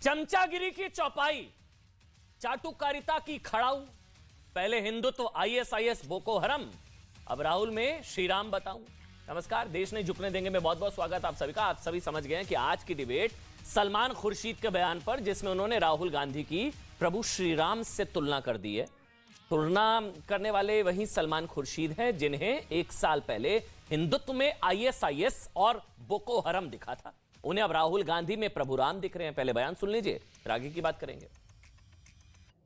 चमचागिरी की चौपाई, चाटुकारिता की खड़ाऊ, पहले हिंदुत्व आईएसआईएस बोको हरम, अब राहुल में श्री राम बताऊं। नमस्कार, देश नहीं झुकने देंगे में बहुत बहुत स्वागत आप सभी का। आप सभी समझ गए हैं कि आज की डिबेट सलमान खुर्शीद के बयान पर, जिसमें उन्होंने राहुल गांधी की प्रभु श्री राम से तुलना कर दी है। तुलना करने वाले वही सलमान खुर्शीद हैं जिन्हें एक साल पहले हिंदुत्व में आईएसआईएस और बोको हरम दिखा था। उन्हें अब राहुल गांधी में प्रभु राम दिख रहे हैं। पहले बयान सुन लीजिए, फिर आगे की बात करेंगे।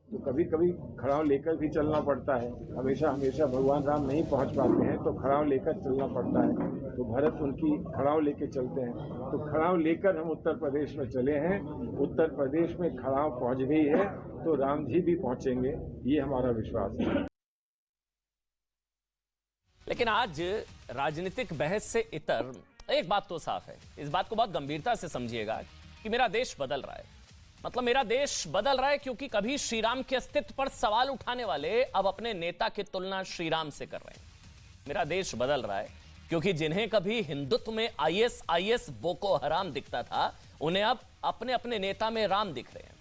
तो कभी कभी खड़ाव लेकर भी चलना पड़ता है। हमेशा हमेशा भगवान राम नहीं पहुंच पाते हैं तो खड़ाव लेकर चलना पड़ता है। तो भरत उनकी खड़ाव लेके चलते हैं। तो खड़ाव लेकर हम उत्तर प्रदेश में चले हैं। उत्तर प्रदेश में खड़ाव पहुंच गई है तो राम जी भी पहुंचेंगे, ये हमारा विश्वास है। लेकिन आज राजनीतिक बहस से इतर एक बात तो साफ है, इस बात को बहुत गंभीरता से समझिएगा कि मेरा देश बदल रहा है। मतलब मेरा देश बदल रहा है क्योंकि कभी श्री राम के अस्तित्व पर सवाल उठाने वाले अब अपने नेता की तुलना श्री राम से कर रहे हैं। मेरा देश बदल रहा है क्योंकि जिन्हें कभी हिंदुत्व में आईएसआईएस बोको हराम दिखता था, उन्हें अब अपने अपने नेता में राम दिख रहे हैं।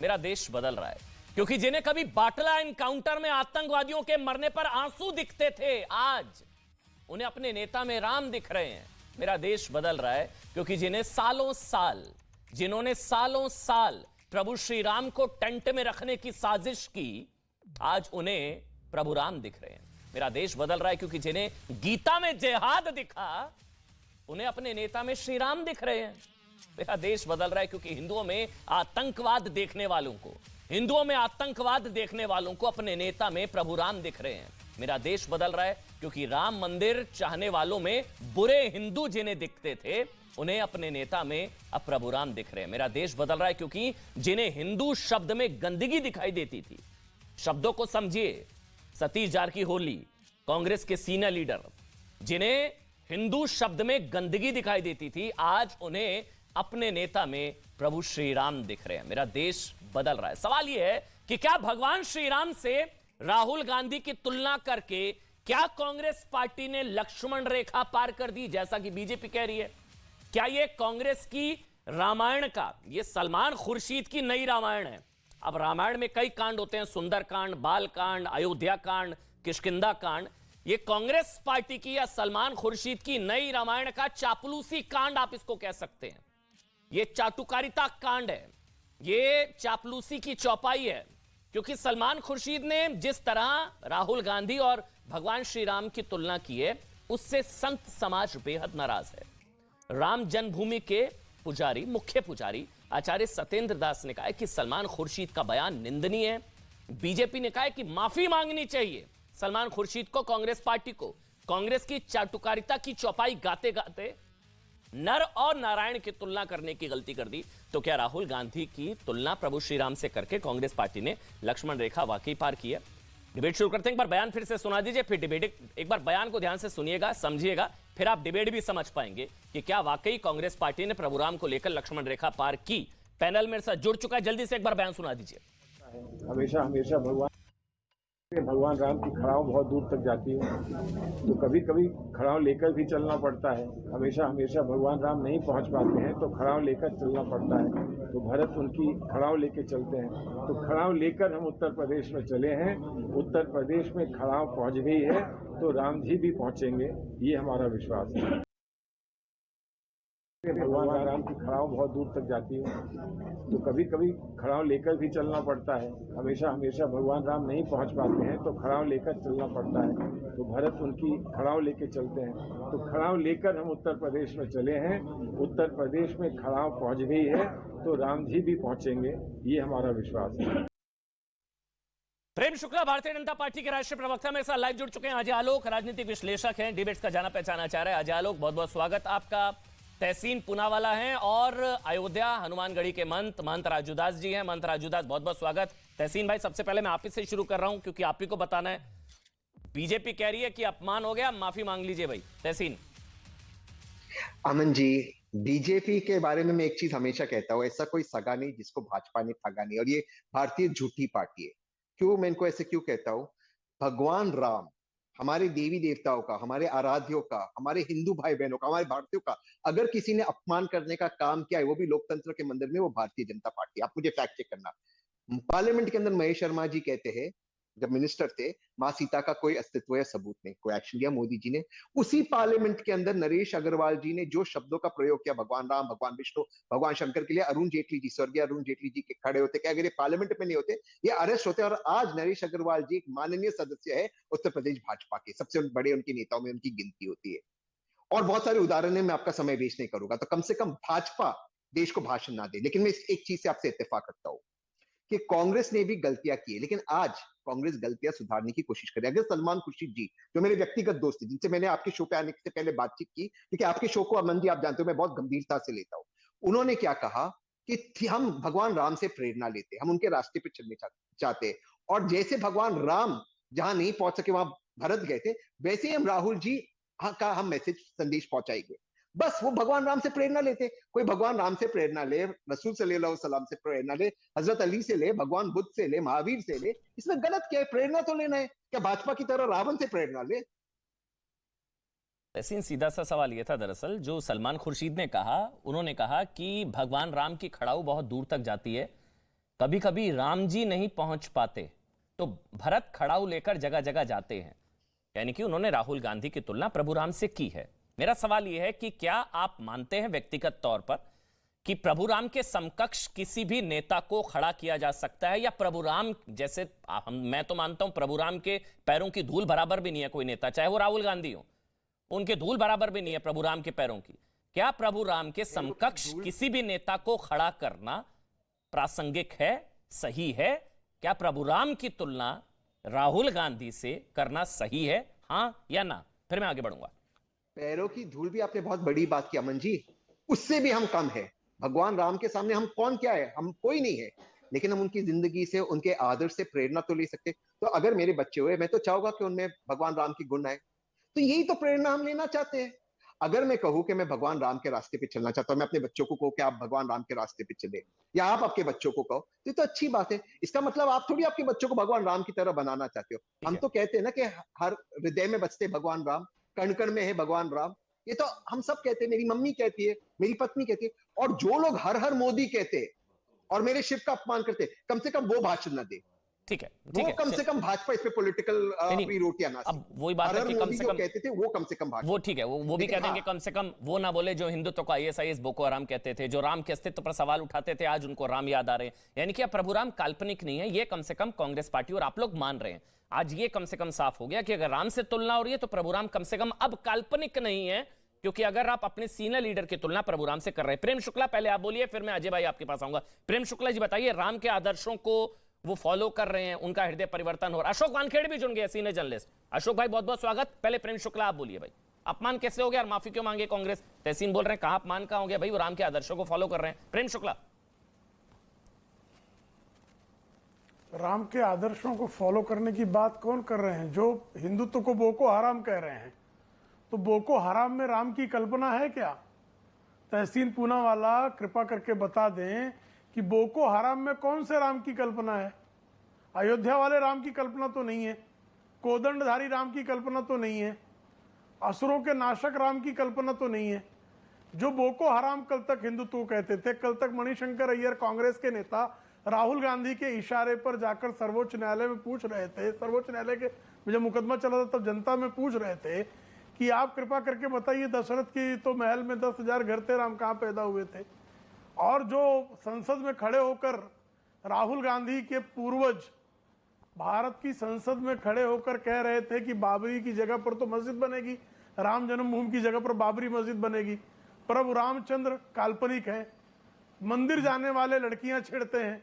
मेरा देश बदल रहा है क्योंकि जिन्हें कभी बाटला एनकाउंटर में आतंकवादियों के मरने पर आंसू दिखते थे, आज उन्हें अपने नेता में राम दिख रहे हैं। मेरा देश बदल रहा है क्योंकि जिन्होंने सालों साल प्रभु श्री राम को टेंट में रखने की साजिश की, आज उन्हें प्रभु राम दिख रहे हैं। मेरा देश बदल रहा है क्योंकि जिन्हें गीता में जिहाद दिखा, उन्हें अपने नेता में श्री राम दिख रहे हैं। मेरा देश बदल रहा है क्योंकि हिंदुओं में आतंकवाद देखने वालों को अपने नेता में प्रभु राम दिख रहे हैं। मेरा देश बदल रहा है क्योंकि राम मंदिर चाहने वालों में बुरे हिंदू जिन्हें दिखते थे, उन्हें अपने नेता में अब प्रभु राम दिख रहे हैं। मेरा देश बदल रहा है क्योंकि जिन्हें हिंदू शब्द में गंदगी दिखाई देती थी, शब्दों को समझिए, सतीश जारकीहोली कांग्रेस के सीनियर लीडर, जिन्हें हिंदू शब्द में गंदगी दिखाई देती थी, आज उन्हें अपने नेता में प्रभु श्री राम दिख रहे हैं। मेरा देश बदल रहा है। सवाल यह है कि क्या भगवान श्री राम से राहुल गांधी की तुलना करके क्या कांग्रेस पार्टी ने लक्ष्मण रेखा पार कर दी, जैसा कि बीजेपी कह रही है? क्या यह कांग्रेस की रामायण का, यह सलमान खुर्शीद की नई रामायण है? अब रामायण में कई कांड होते हैं, सुंदर कांड, बाल कांड, अयोध्या कांड, किष्किंधा कांड। यह कांग्रेस पार्टी की या सलमान खुर्शीद की नई रामायण का चापलूसी कांड आप इसको कह सकते हैं। यह चाटुकारिता कांड है, यह चापलूसी की चौपाई है, क्योंकि सलमान खुर्शीद ने जिस तरह राहुल गांधी और भगवान श्री राम की तुलना की है, उससे संत समाज बेहद नाराज है। राम जन्मभूमि के पुजारी, मुख्य पुजारी आचार्य सत्येंद्र दास ने कहा है कि सलमान खुर्शीद का बयान निंदनीय है। बीजेपी ने कहा है कि माफी मांगनी चाहिए सलमान खुर्शीद को, कांग्रेस पार्टी को। कांग्रेस की चाटुकारिता की चौपाई गाते गाते नर और नारायण की तुलना करने की गलती कर दी। तो क्या राहुल गांधी की तुलना प्रभु श्री राम से करके कांग्रेस पार्टी ने लक्ष्मण रेखा वाकई पार की है? डिबेट शुरू करते हैं। एक बार बयान फिर से सुना दीजिए, फिर डिबेट। एक बार बयान को ध्यान से सुनिएगा, समझिएगा, फिर आप डिबेट भी समझ पाएंगे कि क्या वाकई कांग्रेस पार्टी ने प्रभु राम को लेकर लक्ष्मण रेखा पार की। पैनल मेरे साथ जुड़ चुका है, जल्दी से एक बार बयान सुना दीजिए। हमेशा हमेशा भगवान राम की खड़ाव बहुत दूर तक जाती है। तो कभी कभी खड़ाव लेकर भी चलना पड़ता है। हमेशा हमेशा भगवान राम नहीं पहुंच पाते हैं तो खड़ाव लेकर चलना पड़ता है। तो भरत उनकी खड़ाव लेके चलते हैं। तो खड़ाव लेकर हम उत्तर प्रदेश में चले हैं। उत्तर प्रदेश में खड़ाव पहुंच गई है तो राम जी भी पहुंचेंगे, ये हमारा विश्वास है। भगवान राम की खड़ाव बहुत दूर तक जाती है। तो कभी कभी खड़ाव लेकर भी चलना पड़ता है। हमेशा हमेशा भगवान राम नहीं पहुंच पाते हैं तो खड़ाव लेकर चलना पड़ता है। तो भरत उनकी खड़ाव लेके चलते हैं। तो खड़ाव लेकर हम उत्तर प्रदेश में चले हैं। उत्तर प्रदेश में खड़ाव पहुंच गई है तो राम जी भी पहुंचेंगे, ये हमारा विश्वास है। प्रेम शुक्ला भारतीय जनता पार्टी के राष्ट्रीय प्रवक्ता मेरे साथ लाइव जुड़ चुके हैं। अजय आलोक राजनीतिक विश्लेषक हैं, डिबेट्स का जाना पहचाना चाह रहे हैं। अजय आलोक, बहुत बहुत स्वागत आपका। तहसीन पूनावाला हैं और अयोध्या हनुमानगढ़ी के महंत राजूदास जी हैं। महंत राजूदास, बहुत बहुत स्वागत। तहसीन भाई, सबसे पहले मैं आप ही से शुरू कर रहा हूं क्योंकि आप ही को बताना है। बीजेपी कह रही है कि अपमान हो गया, माफी मांग लीजिए भाई। तहसीन। अमन जी, बीजेपी के बारे में मैं एक चीज हमेशा कहता हूं, ऐसा कोई सगा नहीं जिसको भाजपा ने ठगा नहीं, और ये भारतीय झूठी पार्टी है। क्यों मैं इनको ऐसे क्यों कहता हूं? भगवान राम हमारे देवी देवताओं का, हमारे आराध्यों का, हमारे हिंदू भाई बहनों का, हमारे भारतीयों का अगर किसी ने अपमान करने का काम किया है, वो भी लोकतंत्र के मंदिर में, वो भारतीय जनता पार्टी। आप मुझे फैक्ट चेक करना। पार्लियामेंट के अंदर महेश शर्मा जी कहते हैं, जब मिनिस्टर थे, मां सीता का कोई अस्तित्व या सबूत नहीं, कोई एक्शन लिया मोदी जी ने। उसी पार्लियामेंट के अंदर नरेश अग्रवाल जी ने जो शब्दों का प्रयोग किया भगवान राम, भगवान विष्णु, भगवान शंकर के लिए, अरुण जेटली जी, स्वर्गीय अरुण जेटली जी के खड़े होते कि अगर ये पार्लियामेंट में नहीं होते, ये अरेस्ट होते। और आज नरेश अग्रवाल जी एक माननीय सदस्य है उत्तर प्रदेश भाजपा के, सबसे बड़े उनके नेताओं में उनकी गिनती होती है। और बहुत सारे उदाहरण है, मैं आपका समय वेस्ट नहीं करूंगा। तो कम से कम भाजपा देश को भाषण ना दे। लेकिन मैं एक चीज से आपसे इत्तेफाक रखता हूं कि कांग्रेस ने भी गलतियां की है, लेकिन आज कांग्रेस गलतियां सुधारने की कोशिश करे। अगर सलमान खुर्शीद जी, जो मेरे व्यक्तिगत दोस्त थे, जिनसे मैंने आपके शो पे आने से पहले बातचीत की, क्योंकि आपके शो को अमन जी आप जानते हो मैं बहुत गंभीरता से लेता हूं, उन्होंने क्या कहा कि हम भगवान राम से प्रेरणा लेते, हम उनके रास्ते पे चलने चाहते, और जैसे भगवान राम जहां नहीं पहुंच सके वहां भरत गए थे, वैसे ही हम राहुल जी का हम मैसेज संदेश पहुंचाएंगे। बस वो भगवान राम से प्रेरणा लेते। कोई भगवान राम से प्रेरणा ले, रसूल सल्लल्लाहु अलैहि वसल्लम से प्रेरणा ले, हजरत अली से ले, भगवान बुद्ध से ले, महावीर से ले, इसमें गलत क्या है? प्रेरणा तो लेना है। क्या भाजपा की तरह रावण से प्रेरणा ले? तहसीन, सीधा सा सवाल यह था दरअसल, जो सलमान खुर्शीद ने कहा, उन्होंने कहा कि भगवान राम की खड़ाऊ बहुत दूर तक जाती है, कभी कभी राम जी नहीं पहुंच पाते तो भरत खड़ाऊ लेकर जगह जगह जाते हैं। यानी कि उन्होंने राहुल गांधी की तुलना प्रभु राम से की है। मेरा सवाल यह है कि क्या आप मानते हैं व्यक्तिगत तौर पर कि प्रभु राम के समकक्ष किसी भी नेता को खड़ा किया जा सकता है, या प्रभु राम जैसे मैं तो मानता हूं प्रभु राम के पैरों की धूल बराबर भी नहीं है कोई नेता, चाहे वो राहुल गांधी हो, उनके धूल बराबर भी नहीं है प्रभु राम के पैरों की। क्या प्रभु राम के समकक्ष किसी भी नेता को खड़ा करना प्रासंगिक है, सही है? क्या प्रभु राम की तुलना राहुल गांधी से करना सही है, हां या ना? फिर मैं आगे बढ़ूंगा। पैरों की धूल भी आपने बहुत बड़ी बात की अमन जी, उससे भी हम कम है। भगवान राम के सामने हम कौन क्या है? हम कोई नहीं है। लेकिन हम उनकी जिंदगी से, उनके आदर्श से प्रेरणा तो ले सकते। तो अगर मेरे बच्चे हुए, मैं तो चाहूंगा कि उनमें भगवान राम की गुण आए। तो यही तो प्रेरणा हम लेना चाहते हैं। अगर मैं कहूं कि मैं भगवान राम के रास्ते पे चलना चाहता हूं, मैं अपने बच्चों को कहूं कि आप भगवान राम के रास्ते पे चले, या आप आपके बच्चों को कहो, तो ये तो अच्छी बात है। इसका मतलब आप थोड़ी आपके बच्चों को भगवान राम की तरह बनाना चाहते हो। हम तो कहते हैं ना कि हर हृदय में बसते भगवान राम, कण कण में है भगवान राम। ये तो हम सब कहते हैं, मेरी मम्मी कहती है, मेरी पत्नी कहती है। और जो लोग हर हर मोदी कहते हैं और मेरे शिव का अपमान करते हैं, कम से कम वो भाषण न दे। ठीक है, वो कम से कम भाजपा इस पे पॉलिटिकल अपनी रोटियां ना अब वही बात है कि कम से कम कहते थे, वो कम से कम भाजपा, वो ठीक है, वो भी कहते हैं कि कम से कम वो ना बोले जो हिंदुत्व को आईएसआईएस बोको हराम कहते थे, जो राम के अस्तित्व पर सवाल उठाते थे, आज उनको राम याद आ रहे हैं। यानी कि अब प्रभु राम काल्पनिक नहीं है, ये कम से कम कांग्रेस पार्टी और आप लोग मान रहे हैं। आज ये कम से कम साफ हो गया कि अगर राम से तुलना हो रही है तो प्रभु राम कम से कम अब काल्पनिक नहीं है, क्योंकि अगर आप अपने सीनियर लीडर की तुलना प्रभु राम से कर रहे हैं। प्रेम शुक्ला, पहले आप बोलिए, फिर मैं अजय भाई आपके पास आऊंगा। प्रेम शुक्ला जी बताइए, राम के आदर्शों को वो फॉलो कर रहे हैं, उनका हृदय परिवर्तन हो रहा है। अशोक वानखेड़े भी जुड़ गए, सीनियर जर्नलिस्ट। अशोक भाई बहुत बहुत स्वागत। पहले प्रेम शुक्ला आप बोलिए भाई, अपमान कैसे हो गया और माफी क्यों मांगे कांग्रेस? तहसीन बोल रहे हैं कहां अपमान कहां हो गया भाई, वो राम के आदर्शों को फॉलो कर रहे हैं। प्रेम शुक्ला, राम के आदर्शों को फॉलो करने की बात कौन कर रहे हैं? जो हिंदुत्व को बोको हराम कह रहे हैं, तो बोको हराम में राम की कल्पना है क्या? तहसीन पूनावाला कृपा करके बता दें कि बोको हराम में कौन से राम की कल्पना है? अयोध्या वाले राम की कल्पना तो नहीं है, कोदंडधारी राम की कल्पना तो नहीं है, असुरों के नाशक राम की कल्पना तो नहीं है। जो बोको हराम कल तक हिंदुत्व कहते थे, कल तक मणिशंकर अय्यर कांग्रेस के नेता राहुल गांधी के इशारे पर जाकर सर्वोच्च न्यायालय में पूछ रहे थे, सर्वोच्च न्यायालय के जब मुकदमा चला था तब जनता में पूछ रहे थे कि आप कृपा करके बताइए, दशरथ की तो महल में 10,000 घर थे, राम कहाँ पैदा हुए थे? और जो संसद में खड़े होकर राहुल गांधी के पूर्वज भारत की संसद में खड़े होकर कह रहे थे कि बाबरी की जगह पर तो मस्जिद बनेगी, राम जन्मभूमि की जगह पर बाबरी मस्जिद बनेगी। प्रभु रामचंद्र काल्पनिक है, मंदिर जाने वाले लड़कियां छेड़ते हैं,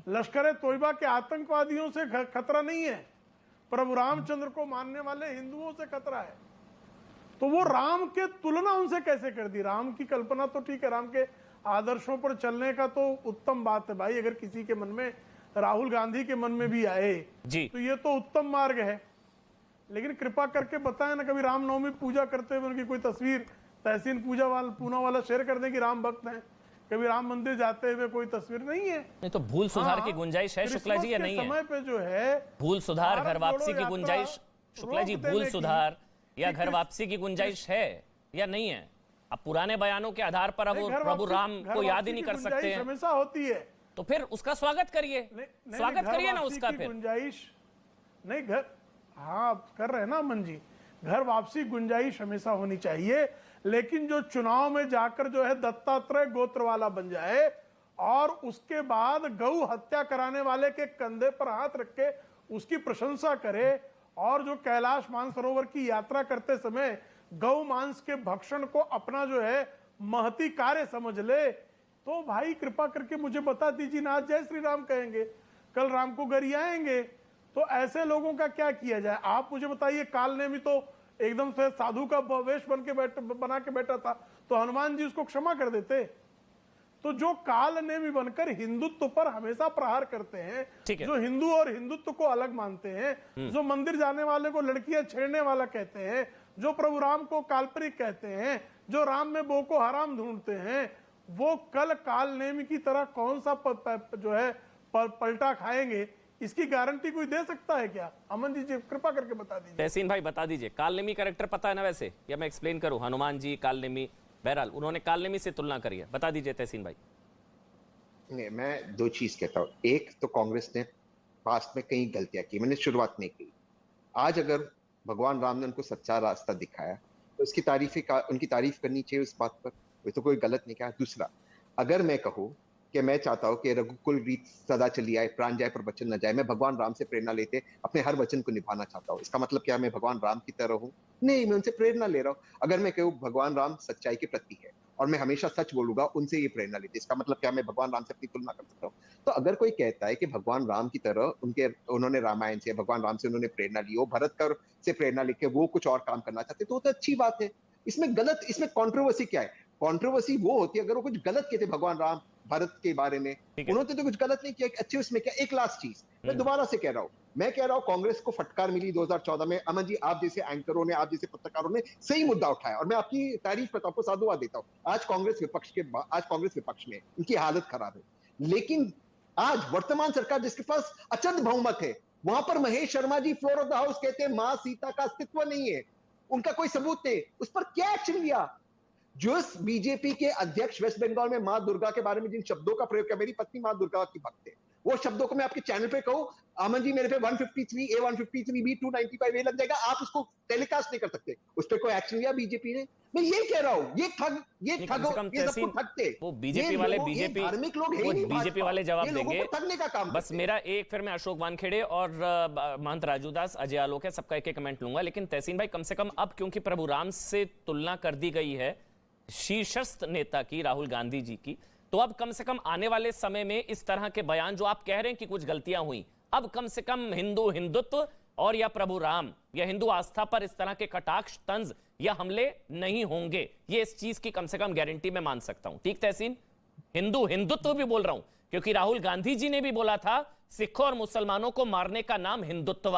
लश्कर तोयबा के आतंकवादियों से खतरा नहीं है, प्रभु रामचंद्र को मानने वाले हिंदुओं से खतरा है। तो वो राम के तुलना उनसे कैसे कर दी? राम की कल्पना तो ठीक है, राम के आदर्शों पर चलने का तो उत्तम बात है भाई। अगर किसी के मन में, राहुल गांधी के मन में भी आए जी, तो ये तो उत्तम मार्ग है। लेकिन कृपा करके बताएं ना, कभी रामनवमी पूजा करते हुए उनकी कोई तस्वीर तहसीन पूना वाला शेयर कर दें कि राम भक्त हैं। कभी राम मंदिर जाते हुए कोई तस्वीर नहीं है। नहीं तो भूल सुधार की गुंजाइश है शुक्ला जी या नहीं है? समय पे जो है भूल सुधार, घर वापसी की गुंजाइश शुक्ला जी, रोक देने भूल की सुधार या कि घर वापसी की गुंजाइश है या नहीं है? अब पुराने बयानों के आधार पर अब वो प्रभु राम को याद ही नहीं कर सकते हैं, हमेशा होती है। तो फिर उसका स्वागत करिए, स्वागत करिए ना उसका। फिर गुंजाइश नहीं, घर, हाँ कर रहे हैं ना अमन जी, घर वापसी गुंजाइश हमेशा होनी चाहिए, लेकिन जो चुनाव में जाकर जो है दत्तात्रेय गोत्र वाला बन जाए और उसके बाद गौ हत्या कराने वाले के कंधे पर हाथ रख के उसकी प्रशंसा करे और जो कैलाश मानसरोवर की यात्रा करते समय गौ मांस के भक्षण को अपना जो है महती कार्य समझ ले, तो भाई कृपा करके मुझे बता दीजिए ना, आज जय श्री राम कहेंगे, कल राम को गरियाएंगे, तो ऐसे लोगों का क्या किया जाए? आप मुझे बताइए, काल ने भी तो एकदम से साधु का वेश बना के बैठा था, तो हनुमान जी उसको क्षमा कर देते। तो जो काल ने भी बनकर हिंदुत्व पर हमेशा प्रहार करते हैं, जो हिंदू और हिंदुत्व को अलग मानते हैं, जो मंदिर जाने वाले को लड़कियां छेड़ने वाला कहते हैं, जो प्रभु राम को काल्पनिक कहते हैं, जो राम में बोको हराम ढूंढते हैं, वो कल काल नेमी की तरह कौन सा जो है पलटा खाएंगे, इसकी गारंटी कोई दे सकता है क्या? अमन जी कृपा करके बता दीजिए। तहसीन भाई बता दीजिए, कालनेमी कैरेक्टर पता है ना वैसे, या मैं एक्सप्लेन करूं? हनुमान जी, कालनेमी, बहरहाल उन्होंने कालनेमी से तुलना करी है, बता दीजिए तहसीन भाई। नहीं, मैं दो चीज कहता हूं। एक तो कांग्रेस ने पास्ट में कई गलतियां की, मैंने शुरुआत नहीं की। आज अगर भगवान राम ने उनको सच्चा रास्ता दिखाया तो उनकी तारीफ करनी चाहिए उस बात पर, वो तो कोई गलत नहीं कहा। दूसरा, अगर मैं कहूँ कि मैं चाहता हूं कि रघुकुल रीत सदा चली आए, प्राण जाए पर वचन न जाए, मैं भगवान राम से प्रेरणा लेते अपने हर वचन को निभाना चाहता हूं, इसका मतलब क्या मैं भगवान राम की तरह हूं? नहीं, मैं उनसे प्रेरणा ले रहा हूं। अगर मैं कहूँ भगवान राम सच्चाई के प्रतीक है और मैं हमेशा सच बोलूंगा, उनसे ये प्रेरणा लेते, इसका मतलब क्या मैं भगवान राम से अपनी तुलना कर सकता हूँ? तो अगर कोई कहता है कि भगवान राम की तरह उन्होंने रामायण से, भगवान राम से उन्होंने प्रेरणा ली हो, भरत कर से प्रेरणा लेके वो कुछ और काम करना चाहते, तो अच्छी बात है। इसमें कंट्रोवर्सी क्या है? कंट्रोवर्सी वो होती है अगर वो कुछ गलत कहते भगवान राम भरत के बारे में, उन्होंने तो कुछ गलत नहीं किया, अच्छे उसमें क्या? एक लास्ट चीज मैं दोबारा से कह रहा हूं, मैं कह रहा हूं कांग्रेस को फटकार मिली 2014 में। अमन जी, आप जैसे एंकरों ने, आप जैसे पत्रकारों ने सही मुद्दा उठाया और मैं आपकी तारीफ करता हूं, आपको साधुवाद देता हूं। आज कांग्रेस विपक्ष में इनकी हालत खराब है, लेकिन आज वर्तमान सरकार जिसके पास अचंत बहुमत है, वहां पर Mahesh Sharma ji floor of the house कहते हैं मां सीता का अस्तित्व नहीं है, उनका कोई सबूत नहीं, उस पर क्या एक्शन लिया? जो बीजेपी के अध्यक्ष वेस्ट बंगाल में मां दुर्गा के बारे में जिन शब्दों का प्रयोग किया, मेरी पत्नी मां दुर्गा की भक्त है, वो शब्दों को मैं आपके चैनल पे कहूं, अमन जी मेरे पे 153A 153B 295A लग जाएगा, आप उसको टेलीकास्ट नहीं कर सकते, उस पर कोई एक्शन लिया बीजेपी ने? मैं ये कह रहा हूं, ये सबको ठगते वो बीजेपी वाले, धार्मिक लोग बीजेपी वाले जवाब देंगे, ठगने का काम। बस मेरा एक, फिर मैं अशोक वानखेड़े और महंत राजूदास, अजय आलोक है, सबका एक कमेंट लूंगा। लेकिन तहसीन भाई, कम से कम अब क्योंकि प्रभु राम से तुलना कर दी गई है शीर्षस्थ नेता की, राहुल गांधी जी की, तो अब कम से कम आने वाले समय में इस तरह के बयान जो आप कह रहे हैं कि कुछ गलतियां हुई, अब कम से कम हिंदुत्व और या प्रभु राम या हिंदू आस्था पर इस तरह के कटाक्ष, तंज या हमले नहीं होंगे, ये इस चीज की कम से कम गारंटी मैं मान सकता हूं। ठीक तहसीन? हिंदुत्व भी बोल रहा हूं क्योंकि राहुल गांधी जी ने भी बोला था सिखों और मुसलमानों को मारने का नाम हिंदुत्व,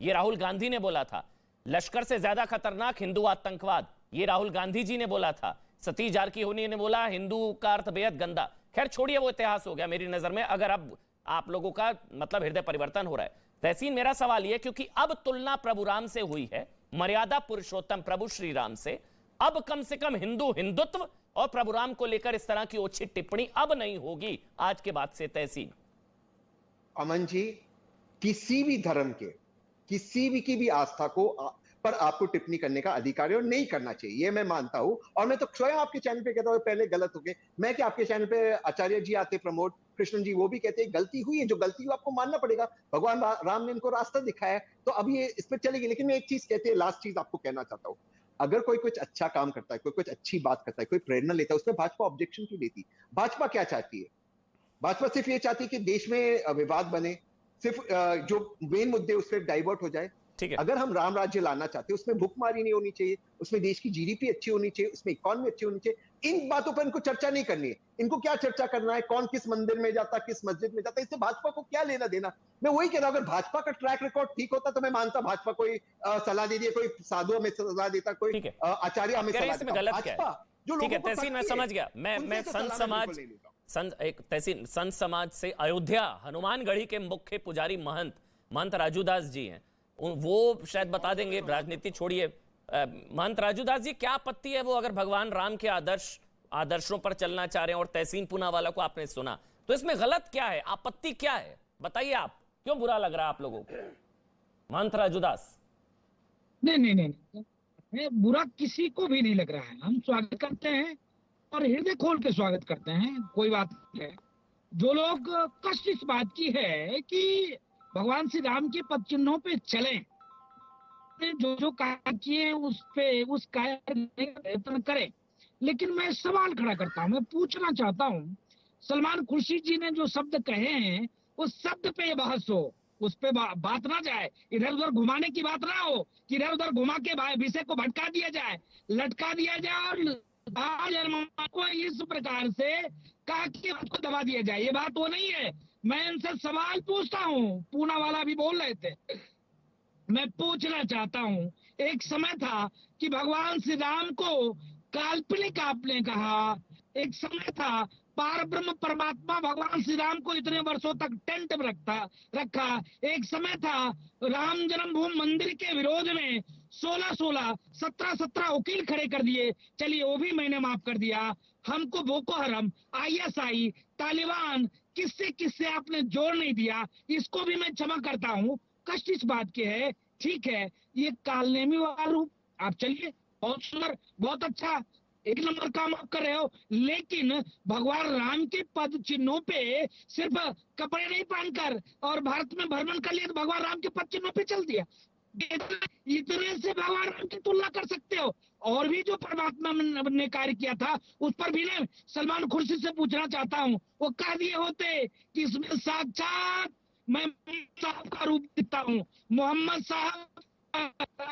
ये राहुल गांधी ने बोला था। लश्कर से ज्यादा खतरनाक हिंदू आतंकवाद, ये राहुल गांधी जी ने बोला था। सतीश जारकीहोनी ने बोला हिंदू का अर्थ बेहद गंदा। खैर छोड़िए, वो इतिहास हो गया मेरी नजर में, अगर अब आप लोगों का मतलब हृदय परिवर्तन हो रहा है। तहसीन, मेरा सवाल यह, क्योंकि अब तुलना प्रभु राम से हुई है, मर्यादा पुरुषोत्तम प्रभु श्री राम से, अब कम से कम हिंदुत्व और प्रभु राम को लेकर इस तरह की ओछी टिप्पणी अब नहीं होगी आज के बाद से। तहसीन? अमन जी, किसी भी धर्म के किसी भी की भी आस्था को पर आपको टिप्पणी करने का अधिकार है और नहीं करना चाहिए, ये मैं मानता हूं। और मैं तो स्वयं आपके चैनल पे कहता हूं पहले गलत हो गए, मैं कि आपके चैनल पे आचार्य जी आते, प्रमोद कृष्णन जी, वो भी कहते हैं गलती हुई है, जो गलती हुई आपको मानना पड़ेगा, भगवान राम ने इनको रास्ता दिखाया, तो अब ये इस पर चलेगी। लेकिन मैं एक चीज कहते हैं, लास्ट चीज आपको कहना चाहता हूँ, अगर कोई कुछ अच्छा काम करता है, कोई कुछ अच्छी बात करता है, कोई प्रेरणा लेता है, उसमें भाजपा ऑब्जेक्शन क्यों देती? भाजपा क्या चाहती है? भाजपा सिर्फ ये चाहती है कि देश में विवाद बने, सिर्फ जो मेन मुद्दे उस पर डाइवर्ट हो जाए। अगर हम राम राज्य लाना चाहते हैं, उसमें भुखमारी नहीं होनी चाहिए, उसमें देश की जीडीपी अच्छी होनी चाहिए, उसमें इकोनॉमी अच्छी होनी चाहिए। इन बातों पर इनको चर्चा नहीं करनी है। इनको क्या चर्चा करना है, कौन किस मंदिर में जाता, किस मस्जिद में जाता, इससे भाजपा को क्या लेना देना? मैं वही कह रहा हूं, अगर भाजपा का ट्रैक रिकॉर्ड ठीक होता तो मैं मानता भाजपा कोई सलाह दे दिए, कोई साधु हमें सलाह देता, कोई आचार्य हमें सलाह देता। भाजपा जो ठीक है तहसीन, मैं समझ गया, मैं संत समाज से अयोध्या हनुमानगढ़ी के मुख्य पुजारी महंत राजूदास जी हैं, वो शायद बता देंगे, राजनीति छोड़िए। महंत राजूदास जी, क्या आपत्ति है वो अगर भगवान राम के आदर्शों पर चलना चाह रहे हैं? और तहसीन पूनावाला को आपने सुना, तो इसमें गलत क्या है, आपत्ति क्या है? बताइए, आप क्यों बुरा लग रहा है आप लोगों को? महंत राजूदास। नहीं, बुरा किसी को भी नहीं लग रहा है। हम स्वागत करते हैं और हृदय खोल के स्वागत करते हैं, कोई बात नहीं है। जो लोग कष्ट इस बात की है कि भगवान श्री राम के पद चिन्हों पे चलें, जो जो कार्य किए उस पे उस कार्य प्रयत्न करें, लेकिन मैं सवाल खड़ा करता हूं, मैं पूछना चाहता हूं, सलमान खुर्शीद जी ने जो शब्द कहे हैं उस शब्द पे बहस हो, उस पे बात ना जाए, इधर उधर घुमाने की बात ना हो कि इधर उधर घुमा के विषय को भटका दिया जाए, लटका दिया जाए और को इस प्रकार से कहा कि बात को दबा दिया जाए। ये बात वो नहीं है। मैं इनसे सवाल पूछता हूँ, पूनावाला भी बोल रहे थे, मैं पूछना चाहता हूँ, एक समय था कि भगवान श्री राम को काल्पनिक आपने कहा, एक समय था पार ब्रह्म परमात्मा भगवान श्री राम को इतने वर्षों तक टेंट में रखा, एक समय था राम जन्मभूमि मंदिर के विरोध में 16 17 वकील खड़े कर दिए, चलिए वो भी मैंने माफ कर दिया। हमको बोको हरम, ISI, तालिबान, किससे आपने जोड़ नहीं दिया, इसको भी मैं क्षमा करता हूँ। कष्ट इस बात के है, ठीक है, ये कालनेमी वाला रूप आप चलिए, बहुत सुंदर, बहुत अच्छा, एक नंबर काम आप कर रहे हो, लेकिन भगवान राम के पद चिन्हों पे सिर्फ कपड़े नहीं पहनकर और भारत में भ्रमण कर लिया तो भगवान राम के पद चिन्हों पे चल दिया। इतने से भगवान राम की तुलना कर सकते हो? और भी जो परमात्मा ने कार्य किया था उस पर भी मैं सलमान खुर्शीद से पूछना चाहता हूँ, वो कह दिए होते कि इसमें साक्षात मैं साहब का रूप दिखता हूँ, मोहम्मद साहब,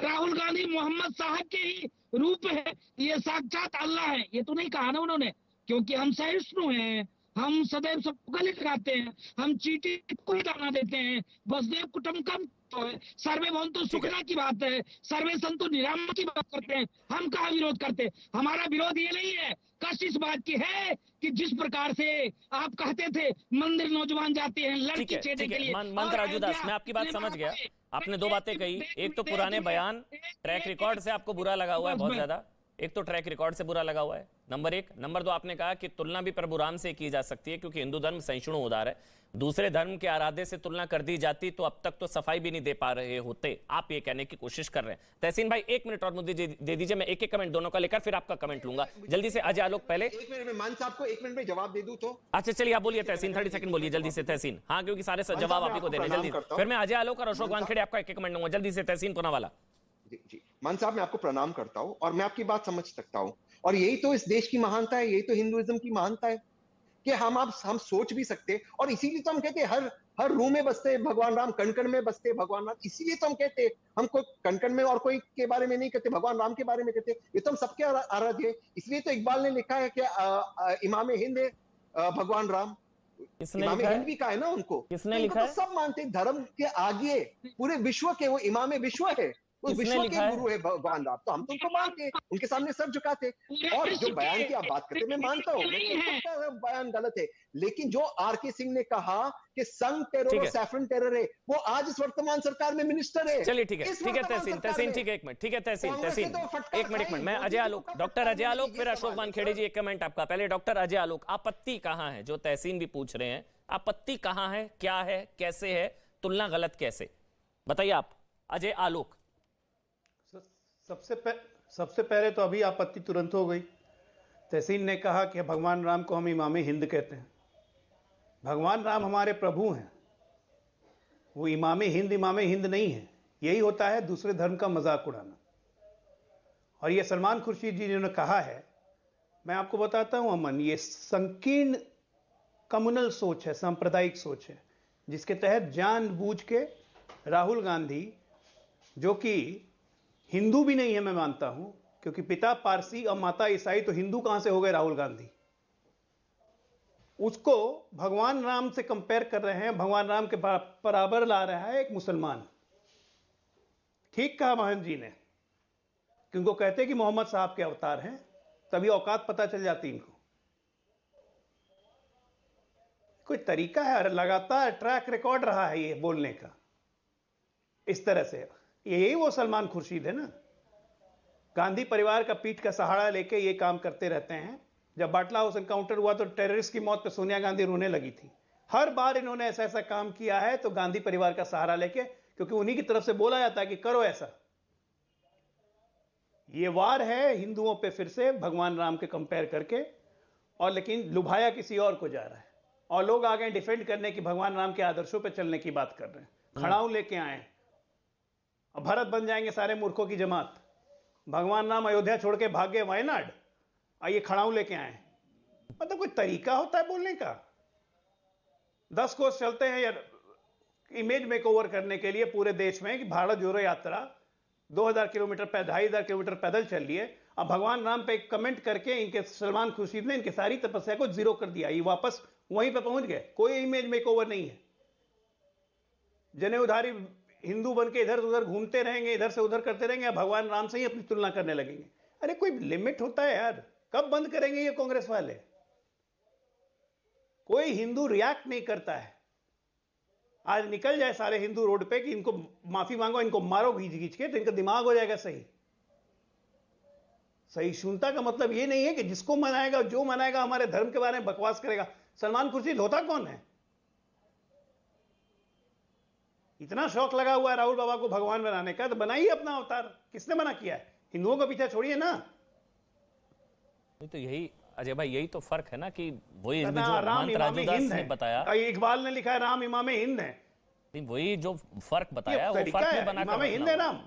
राहुल गांधी मोहम्मद साहब के ही रूप है, ये साक्षात अल्लाह है। ये तो नहीं कहा ना उन्होंने, क्योंकि हम सहिष्णु हैं, हम सदैव सबको गले लगाते हैं, हम चीटी को ही दाना देते हैं, वसुदेव कुटुंबकम तो है, सर्वे भवन्तु सुखिनः की बात है, सर्वे सन्तु निरामय की बात करते हैं, हम कहाँ विरोध करते? हमारा विरोध ये नहीं है। कष्ट इस बात की है कि जिस प्रकार से आप कहते थे मंदिर नौजवान जाते हैं लड़की छेड़ने के लिए। महंत राजूदास, मैं आपकी बात समझ गया। आपने दो बातें कही, एक तो पुराने बयान, ट्रैक रिकॉर्ड से आपको बुरा लगा हुआ है बहुत ज्यादा, एक तो ट्रैक रिकॉर्ड से बुरा लगा हुआ है, नंबर 1। नंबर 2, आपने कहा कि तुलना भी प्रभु राम से की जा सकती है क्योंकि हिंदू धर्म सहिष्णु उदार है, दूसरे धर्म के आराध्य से तुलना कर दी जाती तो अब तक तो सफाई भी नहीं दे पा रहे होते, आप ये कहने की कोशिश कर रहे हैं। तहसीन भाई 1 मिनट और मुद्दे दे दीजिए, मैं एक कमेंट दोनों का लेकर फिर आपका कमेंट लूंगा। जल्दी से अजय आलोक पहले। 1 मिनट में मान साहब को 1 मिनट में जवाब दे दूं तो? अच्छा चलिए आप बोलिए तहसीन, 30 सेकंड बोलिए जल्दी से तहसीन। हाँ, क्योंकि सारे जवाब आप ही को देने, जल्दी। फिर मैं अजय आलोक और अशोक वानखेड़े आपका एक कमेंट लूंगा, जल्दी से तहसीन पूनावाला। जी मान साहब, मैं आपको प्रणाम करता हूं और मैं आपकी बात समझ सकता हूं, और यही तो इस देश की महानता है, यही तो हिंदुइज्म की महानता है कि हम सोच भी सकते, और इसीलिए तो हम कहते हैं हर रूम में बसते भगवान राम, कण कण में बसते भगवान राम, इसीलिए तो हम कहते हैं, हम कोई कण कण में और कोई के बारे में नहीं कहते, भगवान राम के बारे में कहते, ये तो हम सबके आराध्य है। इसलिए तो इकबाल ने लिखा है कि इमाम हिंद है भगवान राम, इमाम हिंद भी कहा है ना उनको, किसने लिखा है? सब मानते धर्म के आगे पूरे विश्व के वो इमाम विश्व है, उस विश्व के गुरु है भगवान राम, तो हम तो उनको मानते, उनके सामने सर झुकाते। और जो बयान की आप बात करते हैं मैं मानता हूँ बयान गलत है, लेकिन जो RK सिंह ने कहा कि संघ टेरर और सैफरन टेरर है, वो आज इस वर्तमान सरकार में मिनिस्टर है। चलिए ठीक है तहसीन, ठीक है 1 मिनट, ठीक है तहसीन, एक मिनट, मैं अजय आलोक, डॉक्टर अजय आलोक, फिर अशोक वानखेड़े जी, एक कमेंट आपका। पहले डॉक्टर अजय आलोक, आपत्ति कहां है? जो तहसीन भी पूछ रहे हैं, आपत्ति कहां है, क्या है, कैसे है, तुलना गलत कैसे, बताइए आप अजय आलोक। सबसे पहले तो अभी आपत्ति तुरंत हो गई। तहसीन ने कहा कि भगवान राम को हम इमाम हिंद कहते हैं। भगवान राम हमारे प्रभु हैं, वो इमाम हिंद नहीं है। यही होता है दूसरे धर्म का मजाक उड़ाना। और ये सलमान खुर्शीद जी जिन्होंने कहा है, मैं आपको बताता हूं अमन, ये संकीर्ण कम्युनल सोच है, सांप्रदायिक सोच है, जिसके तहत जानबूझ के राहुल गांधी, जो कि हिंदू भी नहीं है मैं मानता हूं, क्योंकि पिता पारसी और माता ईसाई, तो हिंदू कहां से हो गए राहुल गांधी, उसको भगवान राम से कंपेयर कर रहे हैं, भगवान राम के बराबर ला रहा है एक मुसलमान। ठीक कहा महंत जी ने, क्योंकि कहते हैं कि मोहम्मद साहब के अवतार हैं, तभी औकात पता चल जाती इनको। कोई तरीका है? लगातार ट्रैक रिकॉर्ड रहा है ये बोलने का। इस तरह से। यही वो सलमान खुर्शीद है ना, गांधी परिवार का पीठ का सहारा लेके ये काम करते रहते हैं। जब बाटला हाउस एनकाउंटर हुआ तो टेररिस्ट की मौत पे सोनिया गांधी रोने लगी थी। हर बार इन्होंने ऐसा ऐसा काम किया है तो गांधी परिवार का सहारा लेके, क्योंकि उन्हीं की तरफ से बोला जाता है कि करो ऐसा। ये वार है हिंदुओं पे फिर से भगवान राम के कंपेयर करके, और लेकिन लुभाया किसी और को जा रहा है। और लोग आ गए डिफेंड करने की, भगवान राम के आदर्शों पे चलने की बात कर रहे हैं, खड़ाऊ लेके आए। अब भारत बन जाएंगे सारे मूर्खों की जमात। भगवान राम अयोध्या छोड़ के भाग गए वायनाड, आइए खड़ाऊ लेके आए। मतलब कोई तरीका होता है बोलने का? 10 कोस चलते हैं यार इमेज मेकओवर करने के लिए पूरे देश में कि भारत जोड़ो यात्रा 2000 किलोमीटर 2500 किलोमीटर पैदल चल लिए। अब भगवान राम पे एक कमेंट करके इनके सलमान खुर्शीद ने इनकी सारी तपस्या को जीरो कर दिया। ये वापस वहीं पे पहुंच गए। कोई इमेज मेकओवर नहीं है। जने उधारी हिंदू बन के इधर उधर घूमते रहेंगे, इधर से उधर करते रहेंगे, भगवान राम से ही अपनी तुलना करने लगेंगे। अरे कोई लिमिट होता है यार। कब बंद करेंगे ये कांग्रेस वाले? कोई हिंदू रिएक्ट नहीं करता है। आज निकल जाए सारे हिंदू रोड पे कि इनको माफी मांगो, इनको मारो घींच घींच के, तो इनका दिमाग हो जाएगा सही। सहिष्णुता का मतलब ये नहीं है कि जिसको मनाएगा, जो मनाएगा हमारे धर्म के बारे में बकवास करेगा। सलमान खुर्शीद होता कौन है? इतना शौक लगा हुआ है राहुल बाबा को भगवान बनाने का, तो बनाइए अपना अवतार। किसने मना किया है? हिंदुओं का पीछा छोड़िए ना। तो यही अजय भाई, यही तो फर्क है ना कि वही जो राम महंत इमाम राजूदास हिंद ने है। बताया, इकबाल ने लिखा है राम इमाम हिंद है। वही जो फर्क बताया वो तरीका फर्क है। में बना इमाम हिंद है राम।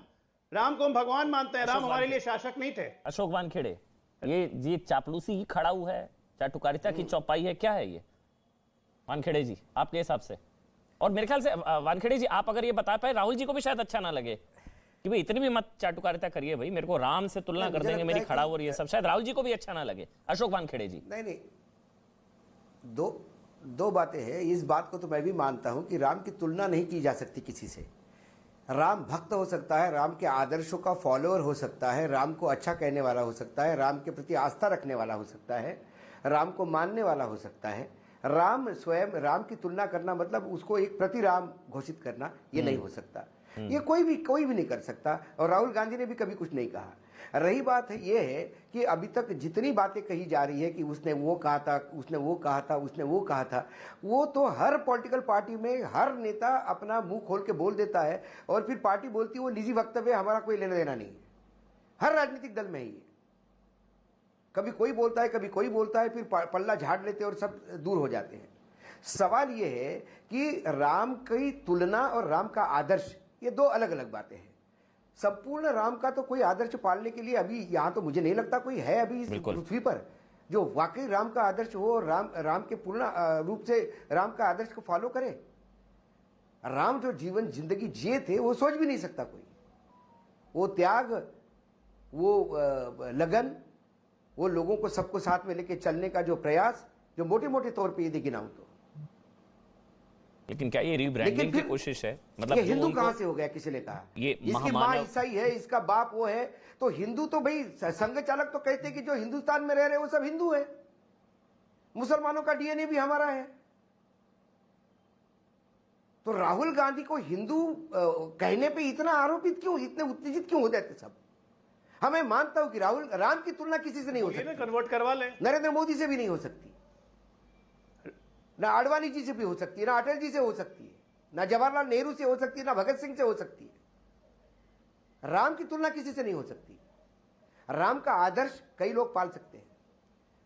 राम को हम भगवान मानते हैं। राम हमारे लिए शासक नहीं थे। अशोक वानखेड़े, ये चापलूसी की खड़ाऊ है, चाटुकारिता की चौपाई है, क्या है ये वानखेड़े जी आपके हिसाब से? और मेरे ख्याल से वानखेड़े जी आप अगर ये बता पाए, राहुल जी को भी शायद अच्छा ना लगे कि भाई इतनी भी मत चाटुकारिता करिए भाई, मेरे को राम से तुलना कर देंगे मेरी खड़ाऊ और ये सब, शायद राहुल जी को भी अच्छा ना लगे। अशोक वानखेड़े जी। नहीं, दो बातें हैं। इस बात को तो मैं भी मानता हूं कि राम की तुलना नहीं की जा सकती किसी से। राम भक्त हो सकता है, राम के आदर्शों का फॉलोअर हो सकता है, राम को अच्छा कहने वाला हो सकता है, राम के प्रति आस्था रखने वाला हो सकता है, राम को मानने वाला हो सकता है। राम स्वयं, राम की तुलना करना मतलब उसको एक प्रति राम घोषित करना, ये नहीं हो सकता। ये कोई भी नहीं कर सकता। और राहुल गांधी ने भी कभी कुछ नहीं कहा। रही बात ये है कि अभी तक जितनी बातें कही जा रही है कि उसने वो कहा था, उसने वो कहा था, उसने वो कहा था, वो तो हर पॉलिटिकल पार्टी में हर नेता अपना मुंह खोल के बोल देता है और फिर पार्टी बोलती है वो निजी वक्तव्य, हमारा कोई लेना देना नहीं है। हर राजनीतिक दल में ही है। कभी कोई बोलता है, कभी कोई बोलता है, फिर पल्ला झाड़ लेते और सब दूर हो जाते हैं। सवाल ये है कि राम की तुलना और राम का आदर्श, ये दो अलग अलग बातें हैं। संपूर्ण राम का तो कोई आदर्श पालने के लिए अभी यहाँ तो मुझे नहीं लगता कोई है अभी इस पृथ्वी पर जो वाकई राम का आदर्श हो और राम के पूर्ण रूप से राम का आदर्श को फॉलो करे। राम जो जीवन जिंदगी जिए थे वो सोच भी नहीं सकता कोई। वो त्याग, वो लगन, वो लोगों को सबको साथ में लेके चलने का जो प्रयास, जो मोटे मोटे तौर पे यदि गिनाऊं तो। लेकिन क्या ये रीब्रांडिंग की कोशिश है? मतलब ये हिंदू कहां से हो गया? किसी ने कहा ये इसकी माँ ईसाई है, इसका बाप वो है, तो हिंदू तो भाई संघ चालक तो कहते हैं कि जो हिंदुस्तान में रह रहे हैं वो सब हिंदू है। मुसलमानों का डीएनए भी हमारा है। तो राहुल गांधी को हिंदू कहने पे इतना आरोपित क्यों, इतने उत्तेजित क्यों हो जाते सब? हमें मानता हूं कि राम की तुलना किसी से नहीं हो सकती। कन्वर्ट करवा ले। नरेंद्र मोदी से भी नहीं हो सकती, ना आडवाणी जी से भी हो सकती है, ना अटल जी से हो सकती है, ना जवाहरलाल नेहरू से हो सकती है, ना भगत सिंह से हो सकती है। राम की तुलना किसी से नहीं हो सकती। राम का आदर्श कई लोग पाल सकते हैं।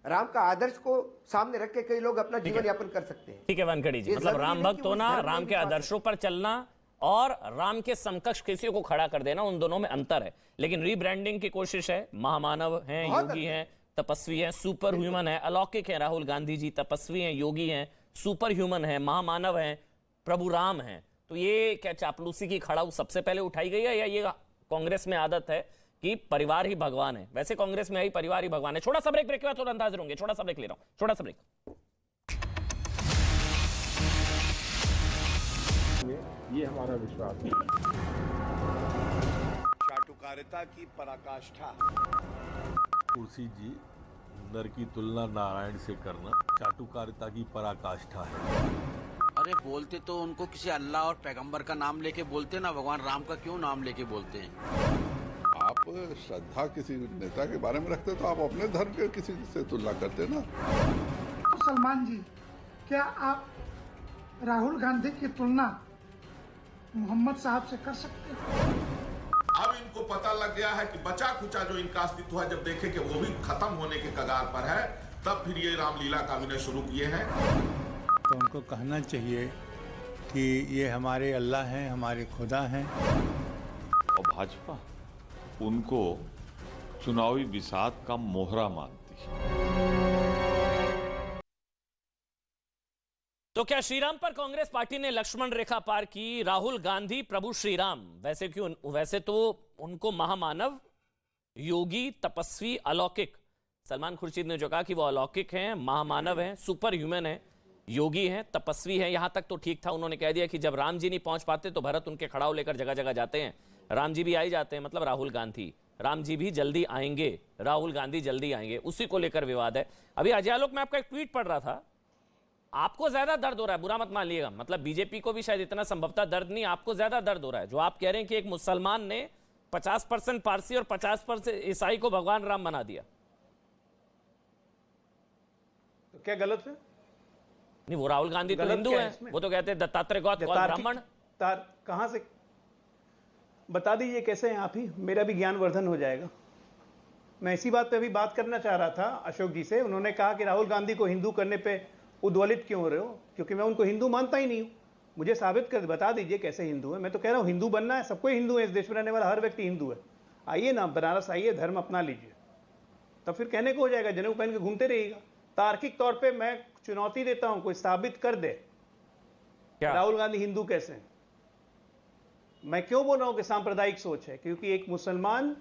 राम का आदर्श को सामने रख के कई लोग अपना जीवन यापन कर सकते हैं। ठीक है वानखेड़े जी, मतलब राम भक्त होना, राम के आदर्शों पर चलना और राम के समकक्ष किसी को खड़ा कर देना, उन दोनों में अंतर है। लेकिन रीब्रांडिंग की कोशिश है। महामानव हैं, योगी हैं, तपस्वी हैं, सुपर ह्यूमन है, अलौकिक है राहुल गांधी जी, तपस्वी हैं, योगी हैं, सुपर ह्यूमन है, महामानव हैं, प्रभु राम हैं। तो ये क्या चापलूसी की खड़ाऊ सबसे पहले उठाई गई है, या ये कांग्रेस में आदत है कि परिवार ही भगवान है? वैसे कांग्रेस में ही परिवार ही भगवान है। छोटा सा ब्रेक के बाद थोड़ा अंदाज होंगे। छोटा सा ब्रेक ले रहा हूं, छोटा सा ब्रेक। ये हमारा विश्वास है। चाटुकारिता की पराकाष्ठा। खुर्शीद जी, नर की तुलना नारायण से करना चाटुकारिता की पराकाष्ठा है। अरे बोलते तो उनको किसी अल्लाह और पैगंबर का नाम लेके बोलते ना, भगवान राम का क्यों नाम लेके बोलते हैं? आप श्रद्धा किसी नेता के बारे में रखते तो आप अपने धर्म के किसी से तुलना करते ना। सलमान जी, क्या आप राहुल गांधी की तुलना मोहम्मद साहब से कर सकते हैं? अब इनको पता लग गया है कि बचा खुचा जो इनका अस्तित्व है, जब देखे कि वो भी खत्म होने के कगार पर है, तब फिर ये रामलीला का अभिनय शुरू किए हैं। तो उनको कहना चाहिए कि ये हमारे अल्लाह हैं, हमारे खुदा हैं। और भाजपा उनको चुनावी विषाद का मोहरा मानती है। तो क्या श्रीराम पर कांग्रेस पार्टी ने लक्ष्मण रेखा पार की? राहुल गांधी प्रभु श्रीराम, वैसे क्यों? वैसे तो उनको महामानव, योगी, तपस्वी, अलौकिक, सलमान खुर्शीद ने जो कहा कि वो अलौकिक हैं, महामानव हैं, सुपर ह्यूमन हैं, योगी हैं, तपस्वी हैं, यहां तक तो ठीक था। उन्होंने कह दिया कि जब राम जी नहीं पहुंच पाते तो भरत उनके खड़ाऊ लेकर जगह जगह जाते हैं, राम जी भी आ ही जाते हैं, मतलब राहुल गांधी, राम जी भी जल्दी आएंगे, राहुल गांधी जल्दी आएंगे, उसी को लेकर विवाद है। अभी अजय आलोक में आपका एक ट्वीट पढ़ रहा था, आपको ज्यादा दर्द हो रहा है, बुरा मत मान लिएगा, मतलब बीजेपी को भी शायद इतना संभवतः दर्द नहीं, आपको ज्यादा दर्द हो रहा है जो आप कह रहे हैं कि एक मुसलमान ने 50% पारसी और 50% ईसाई को भगवान राम बना दिया। तो क्या गलत है? नहीं, वो राहुल गांधी तो हिंदू है, वो तो कहते हैं दत्तात्रेय गौत ब्राह्मण। कहां से बता दीजिए, कैसे हैं आप ही, मेरा भी ज्ञानवर्धन हो जाएगा। मैं इसी बात पे अभी बात करना चाह रहा था अशोक जी से। उन्होंने कहा कि राहुल गांधी को हिंदू करने पे उद्वलित क्यों हो रहे हो, क्योंकि मैं उनको हिंदू मानता ही नहीं हूं। मुझे साबित कर बता दीजिए कैसे हिंदू है। मैं तो कह रहा हूं हिंदू बनना है, सबको हिंदू है, इस देश में रहने वाला हर व्यक्ति हिंदू है। आइए ना बनारस आइए, धर्म अपना लीजिए, तब फिर कहने को हो जाएगा, जनेऊ पहन के घूमते रहिएगा। तार्किक तौर पे मैं चुनौती देता हूं, कोई साबित कर दे राहुल गांधी हिंदू कैसे हैं। मैं क्यों बोल रहा हूं कि सांप्रदायिक सोच है, क्योंकि एक मुसलमान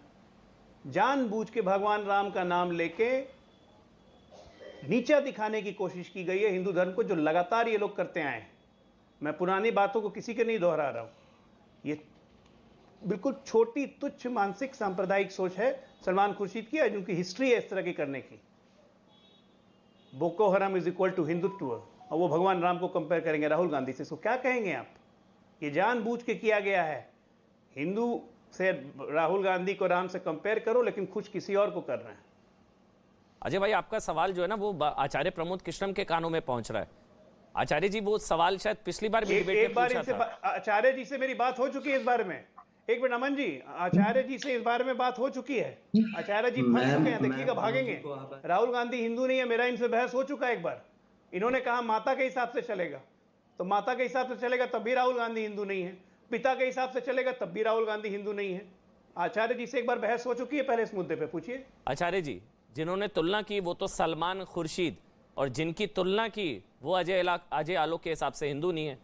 जानबूझ के भगवान राम का नाम लेके नीचा दिखाने की कोशिश की गई है हिंदू धर्म को, जो लगातार ये लोग करते आए हैं। मैं पुरानी बातों को किसी के नहीं दोहरा रहा हूं, ये बिल्कुल छोटी तुच्छ मानसिक सांप्रदायिक सोच है सलमान खुर्शीद की, जिनकी हिस्ट्री है इस तरह की करने की। बोको हराम इज इक्वल टू हिंदुत्व, और वो भगवान राम को कंपेयर करेंगे राहुल गांधी से। सो क्या कहेंगे आप? ये जानबूझ के किया गया है। हिंदू से राहुल गांधी को राम से कंपेयर करो, लेकिन खुश किसी और को कर रहे हैं। अजय भाई, आपका सवाल जो है ना वो आचार्य प्रमोद कृष्णम के कानों में पहुंच रहा है। आचार्य जी वो सवाल शायद पिछली बार भी डिबेट में पूछा था। आचार्य जी से मेरी बात हो चुकी है इस बारे में। एक मिनट अमन जी, आचार्य जी से इस बारे में बात हो चुकी है। आचार्य जी फंस चुके हैं, देखिएगा भागेंगे। राहुल गांधी हिंदू नहीं है, मेरा इनसे बहस हो चुका है एक बार। इन्होंने कहा माता के हिसाब से चलेगा, तो माता के हिसाब से चलेगा तब भी राहुल गांधी हिंदू नहीं है। पिता के हिसाब से चलेगा तब भी राहुल गांधी हिंदू नहीं है। आचार्य जी से एक बार बहस हो चुकी है पहले इस मुद्दे पे, पूछिए। आचार्य जी, जिन्होंने तुलना की वो तो सलमान खुर्शीद, और जिनकी तुलना की वो अजय आलोक के हिसाब से हिंदू नहीं है।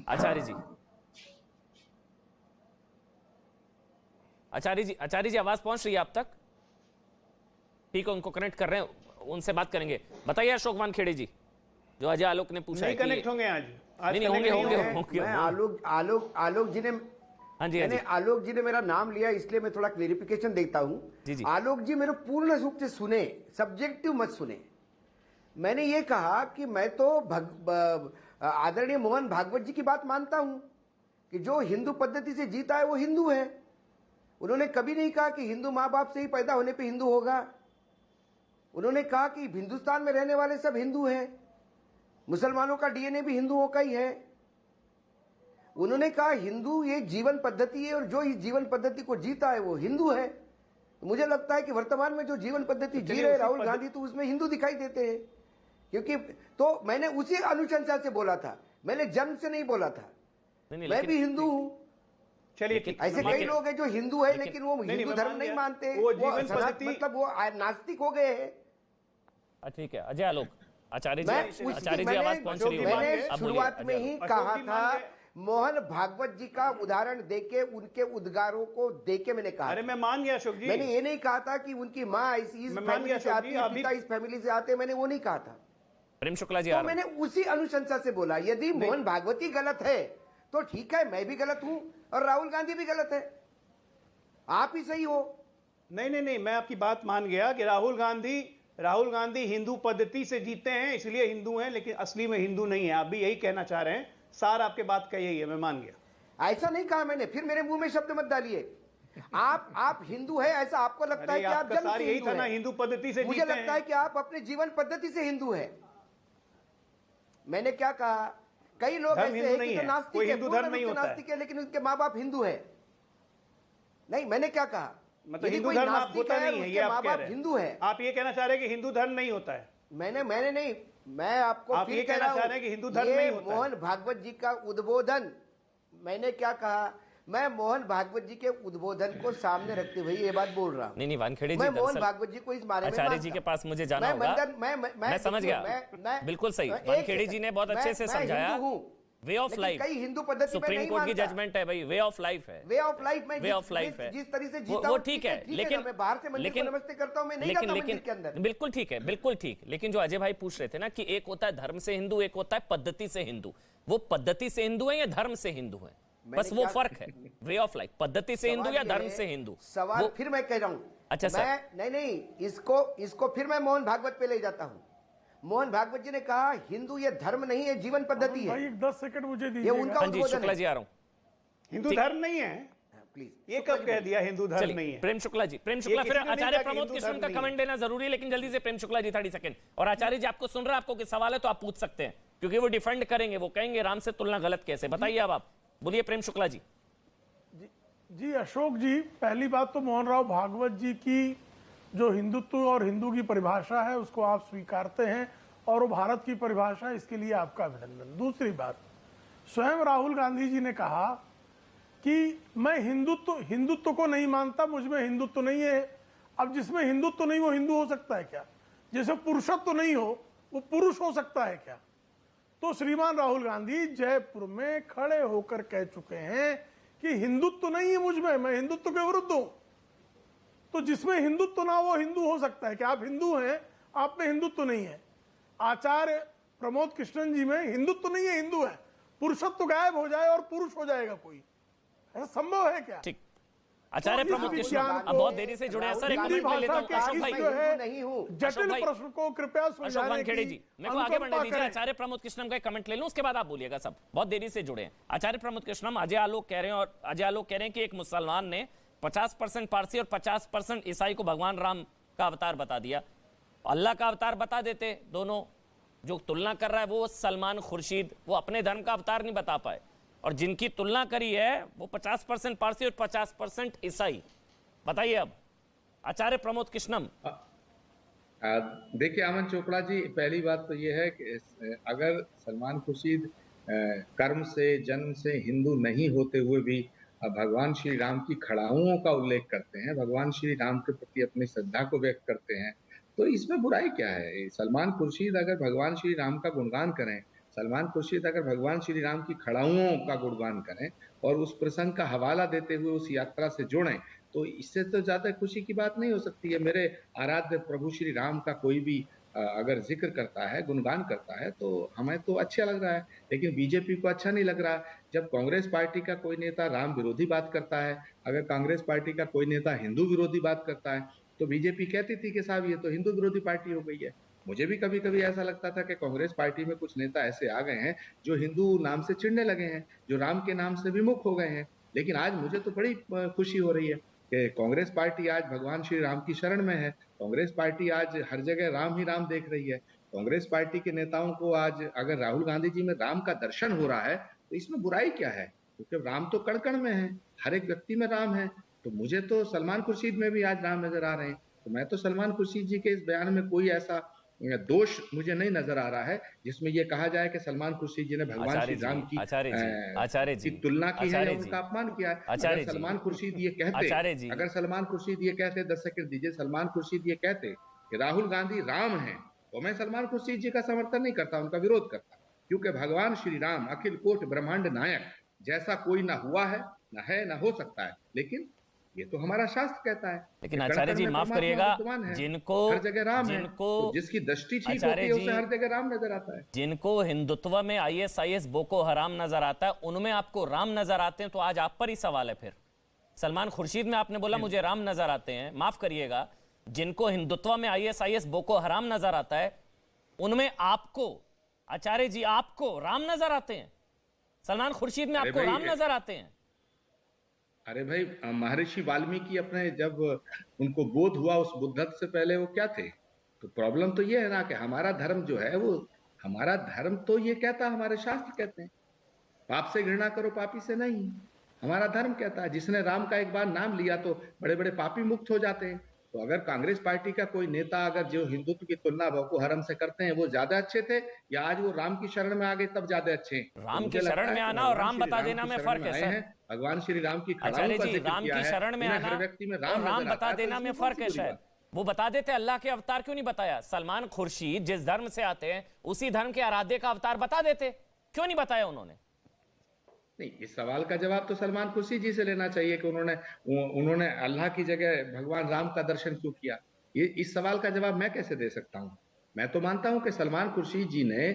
आचार्य जी, आचार्य जी आवाज पहुंच रही है आप तक? ठीक है, उनको कनेक्ट कर रहे हैं, उनसे बात करेंगे। बताइए अशोक वानखेड़े जी, जो अजय आलोक ने पूछा नहीं कनेक्ट होंगे आज नहीं होंगे। आलोक जी ने, हाँ जी, आलोक जी ने मेरा नाम लिया, इसलिए मैं थोड़ा क्लेरिफिकेशन देता हूं। आलोक जी मेरे पूर्ण रूप से सुने, सब्जेक्टिव मत सुने। मैंने ये कहा कि मैं तो आदरणीय मोहन भागवत जी की बात मानता हूं कि जो हिंदू पद्धति से जीता है वो हिंदू है। उन्होंने कभी नहीं कहा कि हिंदू माँ बाप से ही पैदा होने पे हिंदू होगा। उन्होंने कहा कि हिंदुस्तान में रहने वाले सब हिंदू हैं, मुसलमानों का डीएनए भी हिंदुओं का ही है। उन्होंने कहा हिंदू ये जीवन पद्धति है और जो इस जीवन पद्धति को जीता है वो हिंदू है। तो मुझे लगता है कि वर्तमान में जो जीवन पद्धति जी रहे राहुल गांधी, तो उसमें हिंदू दिखाई देते हैं। क्योंकि तो मैंने उसी अनुशंसा से बोला था, मैंने जन्म से नहीं बोला था। मैं भी हिंदू हूं। चलिए, ऐसे कई लोग हैं जो हिंदू है लेकिन वो हिंदू धर्म नहीं मानते, वो मतलब वो नास्तिक हो गए हैं। ठीक है अजय आलोक, आचार्य जी आवाज पहुंच रही है। मैंने शुरुआत में ही कहा था, मोहन भागवत जी का उदाहरण देके, उनके उद्गारों को देके मैंने कहा। अरे मैं मान गया अशोक जी, मैंने ये नहीं कहा था कि उनकी माँ इस फैमिली से आती है, पिता इस फैमिली से आते, मैंने वो नहीं कहा था। प्रेम शुक्ला जी, तो मैंने उसी अनुशंसा से बोला, यदि मोहन भागवती गलत है तो ठीक है, मैं भी गलत हूं और राहुल गांधी भी गलत है, आप ही सही हो। नहीं, मैं आपकी बात मान गया कि राहुल गांधी राहुल गांधी हिंदू पद्धति से जीते हैं इसलिए हिंदू हैं, लेकिन असली में हिंदू नहीं है। आप भी यही कहना चाह रहे हैं। सार आपके बात का यही है, मैं मान गया। ऐसा नहीं कहा मैंने, फिर मेरे मुंह में शब्द मत डालिए। आप हिंदू है ऐसा आपको लगता है कि आप जन्म से यही था ना, हिंदू पद्धति से मुझे लगता है कि आप अपने जीवन पद्धति से हिंदू है। मैंने क्या कहा, कई लोग ऐसे हैं कि जो नास्तिक है, पूर्ण रूप से नास्तिक है, लेकिन उनके माँ बाप हिंदू है। नहीं, मैंने क्या कहा, मतलब हिंदू धर्म आप होता नहीं है, ये आप कह रहे हैं। हिंदू है, आप ये कहना चाह रहे हैं कि हिंदू धर्म नहीं होता है। मैंने नहीं, मैं आपको आप ये कहना चाह रहे हैं कि हिंदू धर्म नहीं होता है। मोहन भागवत जी का उद्बोधन, मैंने क्या कहा, मैं मोहन भागवत जी के उद्बोधन को सामने रखते हुए ये बात बोल रहा हूँ। नहीं वानखेड़े जी, मैं मोहन भागवत जी को इस बारे में आचार्य जी के पास मुझे जाना होगा। मैं समझ गया, बिल्कुल सही। वानखेड़े जी ने बहुत अच्छे से समझाया। वे ऑफ लाइफ, कई हिंदू पद्धति सुप्रीम कोर्ट की जजमेंट है भाई, वे ऑफ लाइफ है, वे ऑफ लाइफ में वे ऑफ लाइफ है, जिस तरह से जीता वो ठीक है, लेकिन मैं बाहर से मंदिर को नमस्ते करता हूं, मैं नहीं जाता मंदिर के अंदर। बिल्कुल ठीक है, बिल्कुल ठीक। लेकिन जो अजय भाई पूछ रहे थे ना कि एक होता है धर्म से हिंदू, एक होता है पद्धति से हिंदू, वो पद्धति से हिंदू है या धर्म से हिंदू है, बस वो फर्क है। वे ऑफ लाइफ, पद्धति से हिंदू या धर्म से हिंदू। सवाल फिर मैं कह रहा हूं, अच्छा सर, नहीं, इसको फिर मैं मोहन भागवत पे ले जाता हूं। मोहन भागवत जी ने कहा हिंदू ये धर्म नहीं है, जीवन पद्धति है। भाई 10 सेकंड मुझे दीजिए, ये उनका उद्बोधन शुक्ला जी आ रहा हूं। हिंदू धर्म नहीं है, प्लीज। ये कब कह दिया हिंदू धर्म नहीं है? प्रेम शुक्ला जी, प्रेम शुक्ला, फिर आचार्य प्रमोद कृष्ण का कमेंट लेना जरूरी है, लेकिन जल्दी से प्रेम शुक्ला जी 30 सेकंड। और आचार्य जी आपको सुन रहा है, आपको कोई सवाल है तो आप पूछ सकते हैं, क्योंकि वो डिफेंड करेंगे, वो कहेंगे राम से तुलना गलत कैसे। बताइए अब आप बोलिए प्रेम शुक्ला जी। जी अशोक जी, पहली बात तो मोहन राव भागवत जी की जो हिंदुत्व और हिंदू की परिभाषा है उसको आप स्वीकारते हैं और वो भारत की परिभाषा है, इसके लिए आपका अभिनंदन। दूसरी बात, स्वयं राहुल गांधी जी ने कहा कि मैं हिंदुत्व को नहीं मानता, मुझ में हिंदुत्व नहीं है। अब जिसमें हिंदुत्व नहीं वो हिंदू हो सकता है क्या? जैसे पुरुषत्व नहीं हो वो पुरुष हो सकता है क्या? तो श्रीमान राहुल गांधी जयपुर में खड़े होकर कह चुके हैं कि हिंदुत्व नहीं है मुझ में, मैं हिंदुत्व के विरुद्ध हूं। तो जिसमें हिंदुत्व ना वो हिंदू हो सकता है क्या? आप हिंदू हैं, आप में हिंदुत्व नहीं है। आचार्य प्रमोद कृष्णन जी में हिंदुत्व नहीं है, हिंदू है। पुरुषत्व गायब हो जाए और पुरुष हो जाएगा कोई, ऐसा संभव है क्या? ठीक, आचार्य प्रमोद कृष्ण अब बहुत देरी से जुड़े हैं सर, एक कमेंट ले लेता हूं। अशोक भाई नहीं हूं, जटिल प्रश्न को कृपया अशोक वानखेड़े जी, मेरे को आगे बढ़ने दीजिए। आचार्य प्रमोद कृष्णम का एक कमेंट ले लूं, उसके बाद आप बोलिएगा। सब बहुत देरी से जुड़े हैं। आचार्य प्रमोद कृष्णम, अजय आलोक कह रहे हैं, और अजय आलोक कह रहे हैं कि एक मुसलमान ने 50% पारसी और 50% ईसाई को भगवान राम का अवतार बता दिया। अल्लाह का अवतार बता देते दोनों। जो तुलना कर रहा है वो सलमान खुर्शीद, वो अपने धर्म का अवतार नहीं बता पाए, और जिनकी तुलना करी है वो 50% पारसी और 50% ईसाई। बताइए अब आचार्य प्रमोद कृष्णम। देखिए अमन चोपड़ा जी, पहली बात तो ये है कि अगर सलमान खुर्शीद कर्म से जन्म से हिंदू नहीं होते हुए भी भगवान श्री राम की खड़ाओं का उल्लेख करते हैं, भगवान श्री राम के प्रति अपनी श्रद्धा को व्यक्त करते हैं, तो इसमें बुराई क्या है? सलमान खुर्शीद अगर भगवान श्री राम का गुणगान करें, सलमान खुर्शीद अगर भगवान श्री राम की खड़ाओं का गुणगान करें और उस प्रसंग का हवाला देते हुए उस यात्रा से जुड़ें, तो इससे तो ज्यादा खुशी की बात नहीं हो सकती है। मेरे आराध्य प्रभु श्री राम का कोई भी अगर जिक्र करता है, गुणगान करता है, तो हमें तो अच्छा लग रहा है, लेकिन बीजेपी को अच्छा नहीं लग रहा। जब कांग्रेस पार्टी का कोई नेता राम विरोधी बात करता है, अगर कांग्रेस पार्टी का कोई नेता हिंदू विरोधी बात करता है, तो बीजेपी कहती थी कि साहब ये तो हिंदू विरोधी पार्टी हो गई है। मुझे भी कभी कभी ऐसा लगता था कि कांग्रेस पार्टी में कुछ नेता ऐसे आ गए हैं जो हिंदू नाम से चिढ़ने लगे हैं, जो राम के नाम से विमुख हो गए हैं। लेकिन आज मुझे तो बड़ी खुशी हो रही है कि कांग्रेस पार्टी आज भगवान श्री राम की शरण में है। कांग्रेस पार्टी आज हर जगह राम ही राम देख रही है। कांग्रेस पार्टी के नेताओं को आज अगर राहुल गांधी जी में राम का दर्शन हो रहा है तो इसमें बुराई क्या है? क्योंकि राम तो कण कण में है, हर एक व्यक्ति में राम है। तो मुझे तो सलमान खुर्शीद में भी आज राम नजर आ रहे हैं। तो मैं तो सलमान खुर्शीद जी के इस बयान में कोई ऐसा दोष मुझे नहीं नजर आ रहा है जिसमें यह कहा जाए कि सलमान खुर्शीद जी ने भगवान श्री राम की तुलना की है, उनका अपमान किया है। अगर सलमान खुर्शीद ये कहते 10 सेकंड दीजिए, सलमान खुर्शीद ये कहते कि राहुल गांधी राम हैं, तो मैं सलमान खुर्शीद जी का समर्थन नहीं करता, उनका विरोध करता, क्योंकि भगवान श्री राम अखिल कोट ब्रह्मांड नायक जैसा कोई ना हुआ है, ना है, ना हो सकता है। लेकिन ये तो हमारा शास्त्र कहता है। लेकिन आचार्य जी माफ करिएगा, जिनको हर जगह राम है, तो जिसकी दृष्टि ठीक होती है उसे हर जगह राम नजर आता है। जिनको हिंदुत्व में ISIS बोको हराम नजर आता है, उनमें आपको राम नजर आते हैं, तो आज आप पर ही सवाल है। फिर सलमान खुर्शीद में आपने बोला मुझे राम नजर आते हैं। माफ करिएगा, जिनको हिंदुत्व में आईएसआईएस बोको हराम नजर आता है, उनमें आपको आचार्य जी, आपको राम नजर आते हैं? सलमान खुर्शीद में आपको राम नजर आते हैं? अरे भाई, महर्षि वाल्मीकि अपने जब उनको बोध हुआ उस बुद्धत्व से पहले वो क्या थे? तो प्रॉब्लम तो ये है ना कि हमारा धर्म जो है वो, हमारा धर्म तो ये कहता है, हमारे शास्त्र कहते हैं पाप से घृणा करो, पापी से नहीं। हमारा धर्म कहता है जिसने राम का एक बार नाम लिया तो बड़े बड़े पापी मुक्त हो जाते हैं। तो अगर कांग्रेस पार्टी का कोई नेता अगर जो हिंदुत्व की तुलना बोको हरम से करते हैं वो ज्यादा अच्छे थे, या आज वो राम की शरण में आ गए तब ज्यादा अच्छे हैं? राम की शरण में आना और राम बता देना में फर्क है सर। भगवान श्री राम की आचार्य जी, राम की शरण में आना और राम बता देना में फर्क है। शायद वो बता देते, अल्लाह के अवतार क्यों नहीं बताया? सलमान खुर्शीद जिस धर्म से आते हैं उसी धर्म के आराध्य का अवतार बता देते, क्यों नहीं बताया उन्होंने? नहीं, इस सवाल का जवाब तो सलमान खुर्शीद जी से लेना चाहिए कि उन्होंने अल्लाह की जगह भगवान राम का दर्शन क्यों किया। ये इस सवाल का जवाब मैं कैसे दे सकता हूँ? मैं तो मानता हूं कि सलमान खुर्शीद जी ने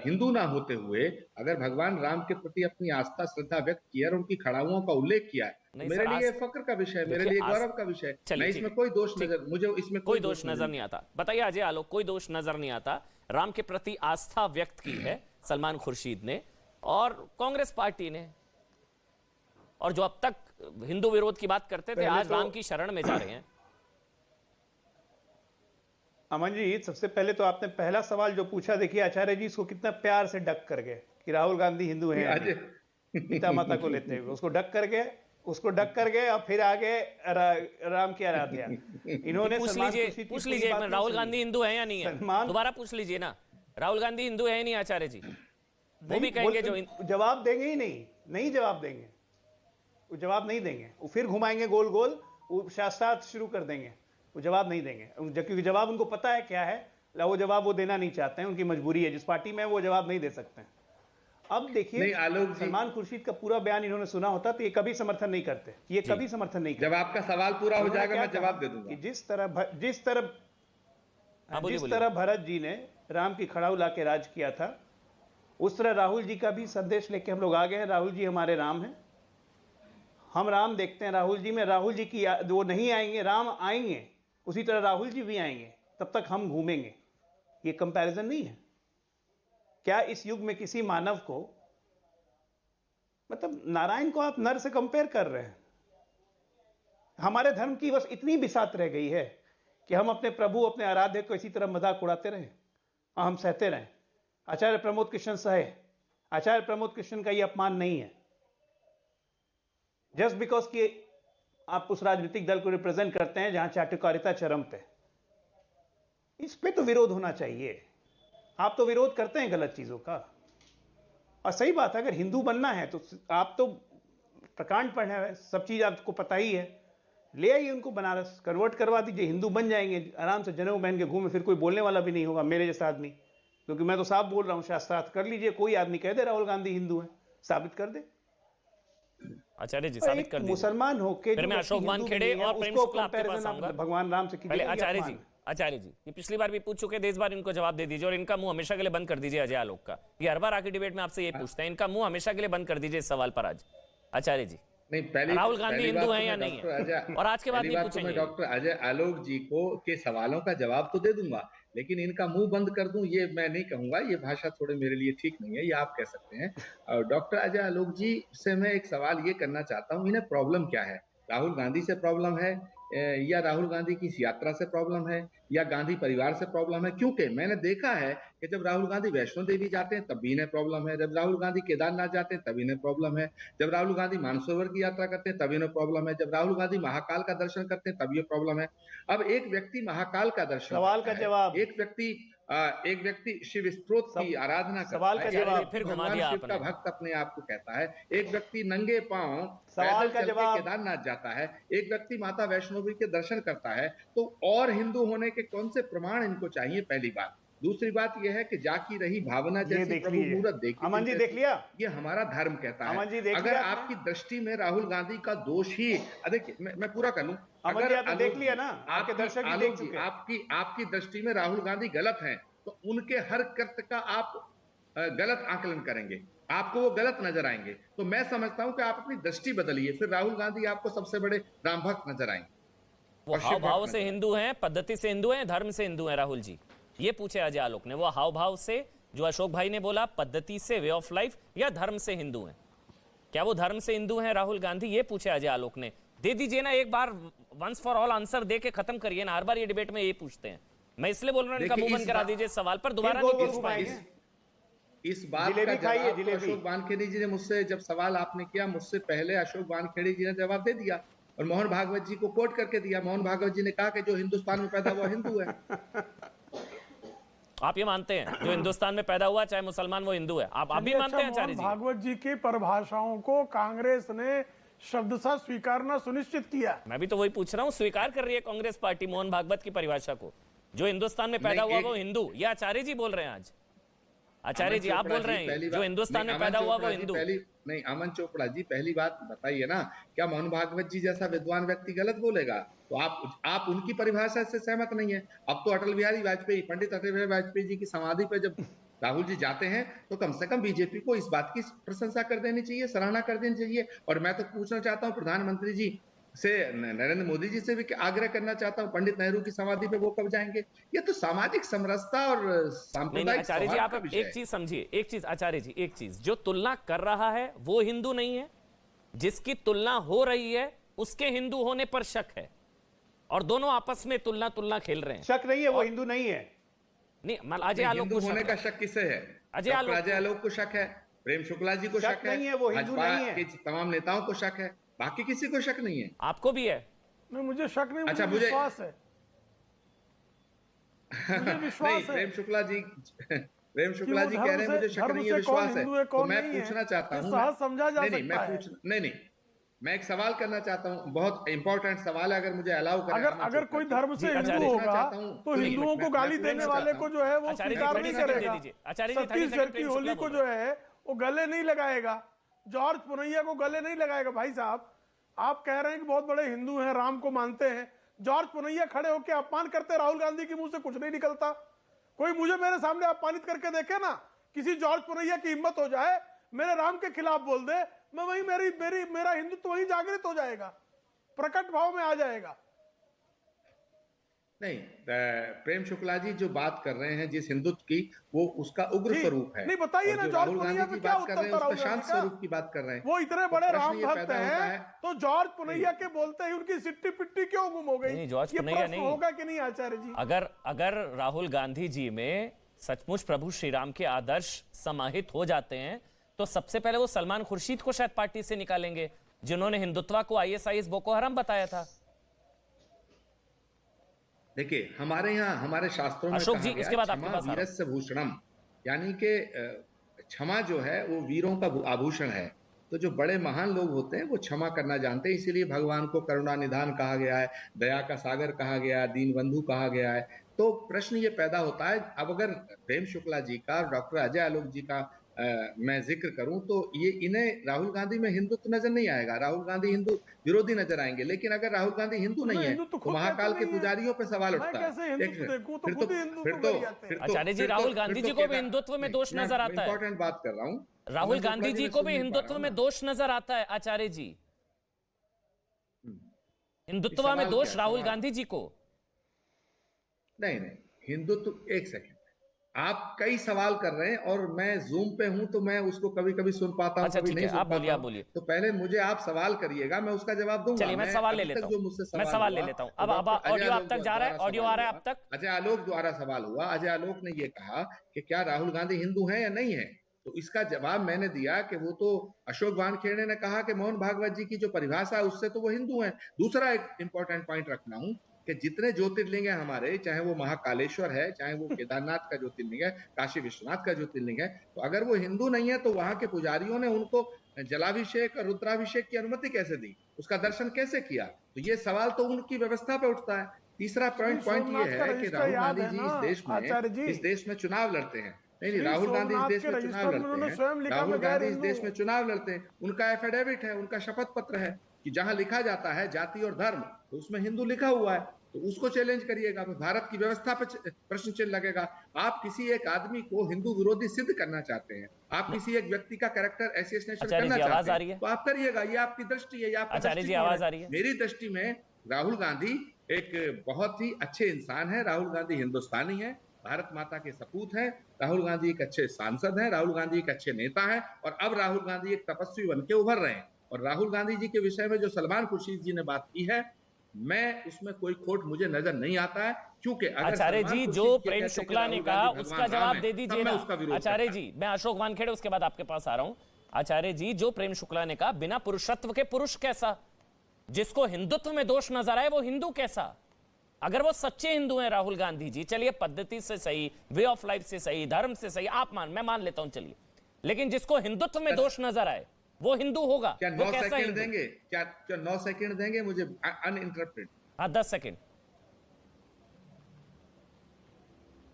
हिंदू ना होते हुए अगर भगवान राम के प्रति अपनी आस्था श्रद्धा व्यक्त की है और उनकी खड़ाओं का उल्लेख किया है, मेरे लिए फक्र का विषय, मेरे लिए गौरव का विषय। मैं इसमें कोई दोष नजर, मुझे इसमें कोई दोष नजर नहीं आता। बताइए अजय आलोक, कोई दोष नजर नहीं आता? राम के प्रति आस्था व्यक्त की है सलमान खुर्शीद ने और कांग्रेस पार्टी ने, और जो अब तक हिंदू विरोध की बात करते थे आज राम की शरण में जा रहे हैं। अमन जी, सबसे पहले तो आपने पहला सवाल जो पूछा, देखिए आचार्य जी इसको कितना प्यार से डक कर गए कि राहुल गांधी हिंदू हैं, पिता माता को लेते हुए उसको डक कर गए और फिर आगे राम की आराध्या। इन्होंने पूछ लीजिए राहुल गांधी हिंदू है या नहीं है, दोबारा पूछ लीजिए ना, राहुल गांधी हिंदू है नहीं आचार्य जी? वो भी कहेंगे जो जवाब देंगे ही नहीं जवाब देंगे, वो जवाब नहीं देंगे, वो फिर घुमाएंगे गोल गोल, वो शास्त्रार्थ शुरू कर देंगे, वो जवाब नहीं देंगे क्योंकि जवाब उनको पता है क्या है, वो जवाब वो देना नहीं चाहते हैं, उनकी मजबूरी है, जिस पार्टी में वो जवाब नहीं दे सकते हैं। अब देखिए सलमान खुर्शीद का पूरा बयान इन्होंने सुना होता तो ये कभी समर्थन नहीं करते, ये कभी समर्थन नहीं करते। जब आपका सवाल पूरा हो जाएगा मैं जवाब दे दूंगा। जिस तरह भरत जी ने राम की खड़ाऊ ला के राज किया था, उस तरह राहुल जी का भी संदेश लेके हम लोग आ गए हैं। राहुल जी हमारे राम हैं, हम राम देखते हैं राहुल जी में। राहुल जी की वो नहीं आएंगे, राम आएंगे, उसी तरह राहुल जी भी आएंगे, तब तक हम घूमेंगे। ये कंपैरिजन नहीं है। क्या इस युग में किसी मानव को, मतलब नारायण को आप नर से कंपेयर कर रहे हैं? हमारे धर्म की बस इतनी बिसात रह गई है कि हम अपने प्रभु, अपने आराध्य को इसी तरह मजाक उड़ाते रहें और हम सहते रहें। आचार्य प्रमोद कृष्ण सहे, आचार्य प्रमोद कृष्ण का यह अपमान नहीं है जस्ट बिकॉज कि आप उस राजनीतिक दल को रिप्रेजेंट करते हैं जहां चाटुकारिता चरम पे। इस पे तो विरोध होना चाहिए। आप तो विरोध करते हैं गलत चीजों का, और सही बात है, अगर हिंदू बनना है तो आप तो प्रकांड पढ़े हैं, सब चीज आपको पता ही है, ले आइए उनको बनारस, कन्वर्ट करवा दीजिए, हिंदू बन जाएंगे, आराम से जनेऊ पहन के घूमे, फिर कोई बोलने वाला भी नहीं होगा मेरे जैसा आदमी, क्योंकि मैं तो साफ बोल रहा हूं। शास्त्रार्थ कर लीजिए, कोई आदमी कह दे राहुल गांधी हिंदू है, साबित कर दे आचार्य जी, साबित कर दीजिए। मुसलमान होके फिर मैं अशोक वानखेड़े और प्रेम शुक्ला आपके पास आऊंगा। भगवान राम से पहले आचार्य जी ये पिछली बार भी पूछ चुके थे, इस बार इनको जवाब दे दीजिए और इनका मुंह हमेशा के लिए बंद कर दीजिए। अजय आलोक का ये हर बार आके डिबेट में आपसे ये पूछते हैं, इनका मुंह हमेशा के लिए बंद कर दीजिए इस सवाल पर आज। आचार्य जी, नहीं, पहले राहुल गांधी हिंदू है या नहीं है, और आज के बाद नहीं पूछेंगे। मैं डॉक्टर अजय आलोक जी को के सवालों का जवाब तो दे दूंगा, लेकिन इनका मुंह बंद कर दूं ये मैं नहीं कहूंगा, ये भाषा थोड़े मेरे लिए ठीक नहीं है, ये आप कह सकते हैं। और डॉक्टर अजय आलोक जी से मैं एक सवाल ये करना चाहता हूँ, इन्हें प्रॉब्लम क्या है? राहुल गांधी से प्रॉब्लम है, या राहुल गांधी की इस यात्रा से प्रॉब्लम है, या गांधी परिवार से प्रॉब्लम है? क्योंकि मैंने देखा है कि जब राहुल गांधी वैष्णो देवी जाते हैं तब भी इन्हें प्रॉब्लम है, जब राहुल गांधी केदारनाथ जाते हैं तब इन्हें प्रॉब्लम है, जब राहुल गांधी मानसरोवर की यात्रा करते हैं तब इन्हें प्रॉब्लम है, जब राहुल गांधी महाकाल का दर्शन करते हैं तब ये प्रॉब्लम है। अब एक व्यक्ति महाकाल का दर्शन, सवाल का जवाब, एक व्यक्ति शिव स्त्रोत की आराधना सवाल का जवाब, फिर घुमा दिया शिव का भक्त अपने आप को कहता है, एक व्यक्ति नंगे पांव सवाल का जवाब केदारनाथ जाता है, एक व्यक्ति माता वैष्णो देवी के दर्शन करता है, तो और हिंदू होने के कौन से प्रमाण इनको चाहिए? पहली बात। दूसरी बात यह है कि जाकी रही भावना जैसी प्रभु मूरत देखी। अमन जी देख लिया, ये हमारा धर्म कहता है। अमन जी देख अगर लिया, आपकी दृष्टि में राहुल गांधी का दोष ही, देखिए मैं पूरा कर लूं, अगर देख लिया ना, आपके दर्शक भी देख चुके, आपकी दृष्टि में राहुल गांधी गलत हैं, तो उनके हर कृत्य का आप गलत आकलन करेंगे, आपको वो गलत नजर आएंगे। तो मैं समझता हूं कि आप अपनी दृष्टि बदलिए, फिर राहुल गांधी आपको सबसे बड़े राम भक्त नजर आएंगे। वो हाव भाव से हिंदू हैं, पद्धति से हिंदू हैं, धर्म से हिंदू हैं? राहुल जी ये पूछे अजय आलोक ने। वो हाव भाव से जो अशोक भाई ने बोला, पद्धति से, वे ऑफ लाइफ, या धर्म से हिंदू हैं? क्या वो धर्म से हिंदू हैं राहुल गांधी? ये पूछे अजय आलोक ने। दे दीजिए ना एक बार, वंस फॉर ऑल आंसर दे के खत्म करिए ना। हर बार ये डिबेट में ये पूछते हैं। मैं इसलिए बोल रहा हूं इनका मुंह बंद करा दीजिए सवाल पर, दोबारा नहीं पूछ पाएंगे। इस बात का जवाब तो अशोक वानखेड़े जी ने मुझसे, जब सवाल आपने किया मुझसे पहले, अशोक वानखेड़े जी ने जवाब दे दिया और मोहन भागवत जी को कोट करके दिया। मोहन भागवत जी ने कहा कि जो हिंदुस्तान में पैदा हुआ हिंदू है। आप ये मानते हैं जो हिंदुस्तान में पैदा हुआ चाहे मुसलमान वो हिंदू है? आप भी मानते हैं आचार्य जी? भागवत जी की परिभाषाओं को कांग्रेस ने शब्दशः स्वीकारना सुनिश्चित किया। मैं भी तो वही पूछ रहा हूँ, स्वीकार कर रही है कांग्रेस पार्टी मोहन भागवत की परिभाषा को? जो हिंदुस्तान में पैदा हुआ वो हिंदू, या आचार्य जी बोल रहे हैं आज? आचार्य जी आप बोल रहे हैं जो हिंदुस्तान में पैदा हुआ वो हिंदू? नहीं, अमन चोपड़ा जी पहली बात बताइए ना, क्या मोहन भागवत जी जैसा विद्वान व्यक्ति गलत बोलेगा? तो आप उनकी परिभाषा से सहमत नहीं है। अब तो अटल बिहारी वाजपेयी, पंडित अटल बिहारी वाजपेयी जी की समाधि पर जब राहुल जी जाते हैं तो कम से कम बीजेपी को इस बात की प्रशंसा कर देनी चाहिए, सराहना कर देनी चाहिए। और मैं तो पूछना चाहता हूँ प्रधानमंत्री जी से, नरेंद्र मोदी जी से भी आग्रह करना चाहता हूँ, पंडित नेहरू की समाधि पे वो कब जाएंगे? ये तो सामाजिक समरसता और सांप्रदायिक आचार्य जी आप एक चीज समझिए, एक चीज आचार्य जी, एक चीज, जो तुलना कर रहा है वो हिंदू नहीं है, जिसकी तुलना हो रही है उसके हिंदू होने पर शक है, और दोनों आपस में तुलना खेल रहे हैं। शक नहीं है, वो हिंदू नहीं है। नहीं, अजय आलोक को होने का शक किसे है? अजय आलोक को शक है, प्रेम शुक्ला जी को शक है, नहीं है, वो हिंदू नहीं है। तमाम नेताओं को शक है, बाकी किसी को शक नहीं है। आपको भी है? नहीं, मुझे शक नहीं, अच्छा, मुझे विश्वास है। मुझे विश्वास नहीं, प्रेम शुक्ला जी कह रहे हैं मुझे शक नहीं है, विश्वास है। तो मैं पूछना चाहता हूँ, समझा जा सकता है। नहीं, मैं एक सवाल करना चाहता हूँ, बहुत इंपॉर्टेंट सवाल है, अगर मुझे अलाउ करें। अगर कोई धर्म से हिंदू होगा तो हिंदुओं को गाली देने वाले को जो है वो स्वीकार नहीं करेगा। सतीश जारकिहोली को जो है वो गले नहीं लगाएगा, जॉर्ज पुनैया को गले नहीं लगाएगा। भाई साहब, आप कह रहे हैं कि बहुत बड़े हिंदू हैं, राम को मानते हैं, जॉर्ज पुनैया खड़े होकर अपमान करते, राहुल गांधी के मुंह से कुछ नहीं निकलता। कोई मुझे मेरे सामने अपमानित करके देखे ना, किसी जॉर्ज पुनैया की हिम्मत हो जाए, मेरे राम के खिलाफ बोल दे, मैं वही मेरा हिंदुत्व वही जागृत हो जाएगा, प्रकट भाव में आ जाएगा। नहीं, प्रेम शुक्ला जी जो बात कर रहे हैं जिस हिंदुत्व की, वो उसका उग्र स्वरूप है। नहीं, बताइए ना, जॉर्ज पुनैया पे क्या उत्तर था? राहुल शांत स्वरूप की बात कर रहे हैं। वो इतने बड़े राम भक्त हैं, तो जॉर्ज पुनैया के बोलते ही उनकी सिट्टी पिट्टी क्यों गुम हो गई? जॉर्ज पुनैया नहीं होगा कि नहीं आचार्य जी? अगर राहुल गांधी जी में सचमुच प्रभु श्री राम के आदर्श समाहित हो जाते हैं तो सबसे पहले वो सलमान खुर्शीद को शायद पार्टी से निकालेंगे, जिन्होंने हिंदुत्व को ISIS बोको हराम बताया था। देखिए, हमारे यहाँ हमारे शास्त्रों में अशोक जी, इसके बाद आपके पास वीरस्य भूषणम, यानी कि क्षमा जो है वो वीरों का आभूषण है। तो जो बड़े महान लोग होते हैं वो क्षमा करना जानते हैं, इसीलिए भगवान को करुणा निधान कहा गया है, दया का सागर कहा गया है, दीन बंधु कहा गया है। तो प्रश्न ये पैदा होता है, अब अगर प्रेम शुक्ला जी का, डॉक्टर अजय आलोक जी का मैं जिक्र करूं तो ये इन्हें राहुल गांधी में हिंदुत्व नजर नहीं आएगा, राहुल गांधी हिंदू विरोधी नजर आएंगे। लेकिन अगर राहुल गांधी हिंदू नहीं है तो महाकाल के पुजारियों पे सवाल उठता है। आचार्य जी, राहुल गांधी जी को भी हिंदुत्व में दोष नजर आता है। इंपॉर्टेंट बात कर रहा हूँ, राहुल गांधी जी को भी हिंदुत्व में दोष नजर आता है आचार्य जी, हिंदुत्व में दोष राहुल गांधी जी को। नहीं, हिंदुत्व, एक सेकंड, आप कई सवाल कर रहे हैं और मैं जूम पे हूं तो मैं उसको कभी कभी सुन पाता हूं, कभी नहीं सुन पाता हूं। आप बोलिए। तो पहले मुझे आप सवाल करिएगा, मैं उसका जवाब दूंगा। चलिए, मैं सवाल ले लेता हूं। अब ऑडियो आप तक जा रहा है, ऑडियो आ रहा है आप तक। अजय आलोक द्वारा सवाल हुआ, अजय आलोक ने ये कहा कि क्या राहुल गांधी हिंदू है या नहीं है, तो इसका जवाब मैंने दिया कि वो तो अशोक वानखेड़े ने कहा कि मोहन भागवत जी की जो परिभाषा है उससे तो वो हिंदू है। दूसरा एक इंपॉर्टेंट पॉइंट रखना हूं कि जितने ज्योतिर्लिंग है हमारे, चाहे वो महाकालेश्वर है, चाहे वो केदारनाथ का ज्योतिर्लिंग है, काशी विश्वनाथ का ज्योतिर्लिंग है, तो अगर वो हिंदू नहीं है तो वहां के पुजारियों ने उनको जलाभिषेक और रुद्राभिषेक की अनुमति कैसे दी, उसका दर्शन कैसे किया? तो ये सवाल तो उनकी व्यवस्था पे उठता है। तीसरा पॉइंट ये है कि राहुल गांधी जी इस देश में चुनाव लड़ते हैं। नहीं, राहुल गांधी इस देश में चुनाव लड़ते हैं, राहुल गांधी इस देश में चुनाव लड़ते हैं, उनका एफिडेविट है, उनका शपथ पत्र है कि जहां लिखा जाता है जाति और धर्म, तो उसमें हिंदू लिखा हुआ है, तो उसको चैलेंज करिएगा, भारत की व्यवस्था पर प्रश्न चिन्ह लगेगा। आप किसी एक आदमी को हिंदू विरोधी सिद्ध करना चाहते हैं, आप किसी एक व्यक्ति का कैरेक्टर एसोसिएशन करना चाहते हैं, तो आप करिएगा, ये आपकी दृष्टि है, ये आपकी दृष्टि है। मेरी दृष्टि में राहुल गांधी एक बहुत ही अच्छे इंसान है। राहुल गांधी हिंदुस्तानी है, भारत माता के सपूत हैं। राहुल गांधी एक अच्छे सांसद हैं, राहुल गांधी एक अच्छे नेता हैं, और अब राहुल गांधी एक तपस्वी बन के उभर रहे हैं। और राहुल गांधी जी के विषय में जो सलमान खुर्शीद जी ने बात की है, मैं उसमें कोई खोट मुझे नजर नहीं आता है, क्योंकि आचार्य जी जो प्रेम शुक्ला ने कहा उसका जवाब दे दीजिए ना। आचार्य जी, मैं अशोक वानखेड़े उसके बाद आपके पास आ रहा हूं। आचार्य जी, जो प्रेम शुक्ला ने कहा बिना पुरुषत्व के पुरुष कैसा, जिसको हिंदुत्व में दोष नजर आए वो हिंदू कैसा? अगर वो सच्चे हिंदू हैं राहुल गांधी जी, चलिए पद्धति से सही, वे ऑफ लाइफ से सही, धर्म से सही, मैं मान लेता हूं, चलिए, लेकिन जिसको हिंदुत्व में दोष नजर आए वो हिंदू होगा। क्या वो 9 कैसा सेकंड देंगे? क्या 9 सेकंड देंगे मुझे अनइंटरप्टेड? हाँ 10 सेकंड।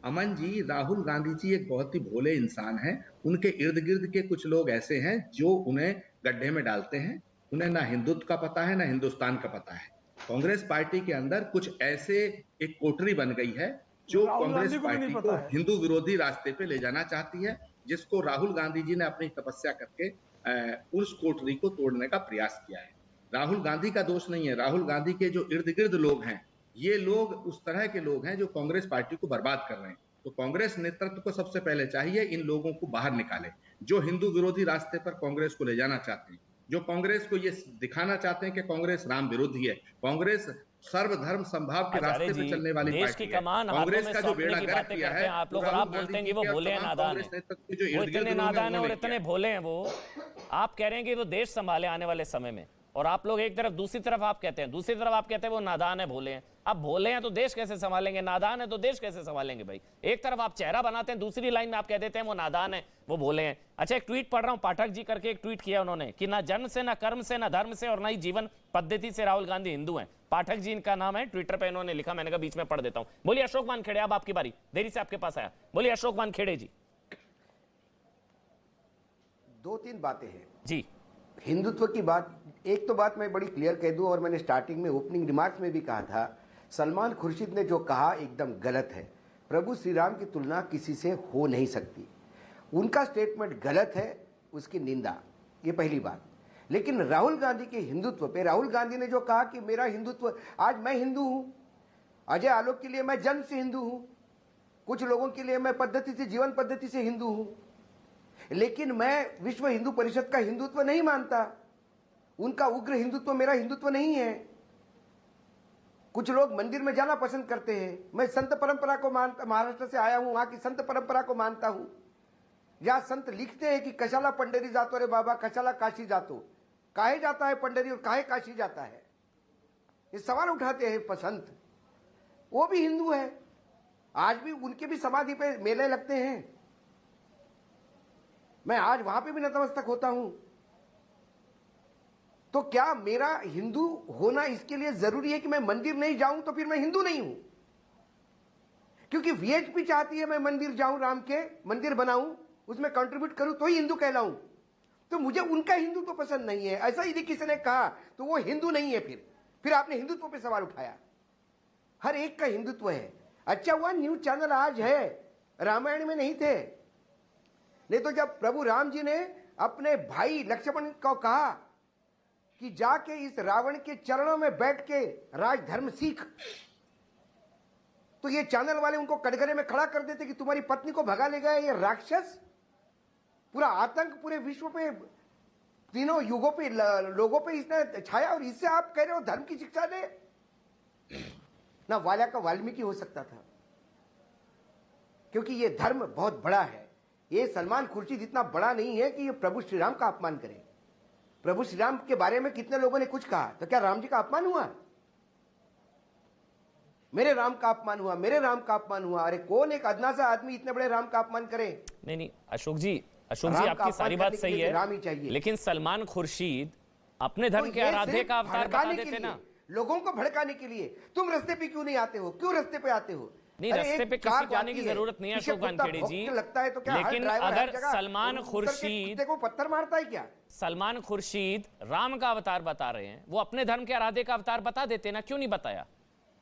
अमन जी, राहुल गांधी जी एक बहुत ही भोले इंसान हैं। उनके इर्द गिर्द के कुछ लोग ऐसे हैं जो उन्हें गड्ढे में डालते हैं। उन्हें ना हिंदुत्व का पता है, ना हिंदुस्तान का पता है। कांग्रेस पार्टी के अंदर कुछ ऐसे एक कोठरी बन गई है जो कांग्रेस पार्टी को हिंदू विरोधी रास्ते पे ले जाना चाहती है, जिसको राहुल गांधी जी ने अपनी तपस्या करके उस कोठरी को तोड़ने का प्रयास किया है। राहुल गांधी का दोष नहीं है। राहुल गांधी के जो इर्द गिर्द लोग हैं, ये लोग उस तरह के लोग हैं जो कांग्रेस पार्टी को बर्बाद कर रहे हैं। तो कांग्रेस नेतृत्व को सबसे पहले चाहिए इन लोगों को बाहर निकाले, जो हिंदू विरोधी रास्ते पर कांग्रेस को ले जाना चाहते हैं, जो कांग्रेस को ये दिखाना चाहते हैं कि कांग्रेस राम विरोधी है। कांग्रेस सर्वधर्म संभाव के रास्ते पे चलने वाली पार्टी है। कांग्रेस का जो बेड़ा गर्क किया है, आप लोग, और आप बोलते हैं कि वो भोले हैं, नादान हैं, वो इतने नादान हैं और इतने भोले हैं वो। आप कह रहे हैं कि वो देश संभाले आने वाले समय में, और आप लोग एक तरफ, दूसरी तरफ आप कहते हैं, दूसरी तरफ आप कहते हैं वो नादान है, भोले हैं। अब भोले हैं तो देश कैसे संभालेंगे, नादान है तो देश कैसे संभालेंगे भाई? एक तरफ आप चेहरा बनाते हैं, दूसरी लाइन में आप कह देते हैं वो नादान है, वो भोले हैं। अच्छा, एक ट्वीट पढ़ रहा हूं, पाठक जी करके एक ट्वीट किया उन्होंने कि ना जन्म से, ना कर्म से, ना धर्म से, और ना ही जीवन पद्धति से राहुल गांधी हिंदू हैं। पाठक जी इनका नाम है, ट्विटर पे इन्होंने लिखा, मैंने कहा बीच में पढ़ देता हूं। बोलिए अशोक वानखेड़े, अब आपकी बारी, देरी से आपके पास आया। बोलिए अशोक वानखेड़े जी। 2-3 बातें हैं जी। हिंदुत्व की बात, एक तो बात मैं बड़ी क्लियर कह दूं, और मैंने स्टार्टिंग में ओपनिंग रिमार्क्स में भी कहा था, सलमान खुर्शीद ने जो कहा एकदम गलत है। प्रभु श्री राम की तुलना किसी से हो नहीं सकती। उनका स्टेटमेंट गलत है, उसकी निंदा, ये पहली बात। लेकिन राहुल गांधी के हिंदुत्व पे, राहुल गांधी ने जो कहा कि मेरा हिंदुत्व, आज मैं हिंदू हूं, अजय आलोक के लिए मैं जन्म से हिंदू हूं, कुछ लोगों के लिए मैं पद्धति से, जीवन पद्धति से हिंदू हूं, लेकिन मैं विश्व हिंदू परिषद का हिंदुत्व नहीं मानता। उनका उग्र हिंदुत्व मेरा हिंदुत्व नहीं है। कुछ लोग मंदिर में जाना पसंद करते हैं, मैं संत परंपरा को मानता, महाराष्ट्र से आया हूं, वहां की संत परंपरा को मानता हूं। जहां संत लिखते हैं कि कशाला पंढरी जातो रे बाबा, कशाला काशी जातो, काहे जाता है पंढरी और काहे काशी जाता है, ये सवाल उठाते हैं संत। वो भी हिंदू है, आज भी उनके भी समाधि पे मेले लगते हैं, मैं आज वहां पे भी नतमस्तक होता हूं। तो क्या मेरा हिंदू होना इसके लिए जरूरी है कि मैं मंदिर नहीं जाऊं तो फिर मैं हिंदू नहीं हूं? क्योंकि वीएचपी चाहती है मैं मंदिर जाऊं, राम के मंदिर बनाऊं, उसमें कंट्रीब्यूट करूं तो ही हिंदू कहलाऊं। तो मुझे उनका हिंदू तो पसंद नहीं है, ऐसा यदि किसी ने कहा तो वो हिंदू नहीं है। फिर आपने हिंदुत्व पे सवाल उठाया। हर एक का हिंदुत्व है। अच्छा हुआ न्यूज चैनल आज है, रामायण में नहीं थे। नहीं तो जब प्रभु राम जी ने अपने भाई लक्ष्मण को कहा कि जाके इस रावण के चरणों में बैठ के राजधर्म सीख, तो ये चैनल वाले उनको कटघरे में खड़ा कर देते कि तुम्हारी पत्नी को भगा ले गया ये राक्षस। पूरा आतंक पूरे विश्व पे, तीनों युगों पे, लोगों पे इसने छाया, और इससे आप कह रहे हो धर्म की शिक्षा दे। ना वाल्या का वाल्मीकि हो सकता था, क्योंकि ये धर्म बहुत बड़ा है। ये सलमान खुर्शीद इतना बड़ा नहीं है कि ये प्रभु श्री राम का अपमान करे। प्रभु श्री राम के बारे में कितने लोगों ने कुछ कहा, तो क्या राम जी का अपमान हुआ? मेरे राम का अपमान हुआ, मेरे राम का अपमान हुआ। अरे कौन एक अदना सा आदमी इतने बड़े राम का अपमान करे? नहीं अशोक जी आपकी सारी बात सही है, राम ही चाहिए। लेकिन सलमान खुर्शीद अपने धर्म के आराध्य का अवतार बता देते ना, लोगों को भड़काने के लिए। तुम रास्ते पे क्यों नहीं आते हो? क्यों रास्ते पे आते हो? नहीं, रास्ते पे किसी को आने की जरूरत नहीं है अशोक वानखेड़े जी। लगता है तो क्या लेकिन अगर सलमान खुर्शीद को पत्थर मारता है क्या? सलमान खुर्शीद राम का अवतार बता रहे हैं, वो अपने धर्म के आराध्य का अवतार बता देते ना, क्यों नहीं बताया?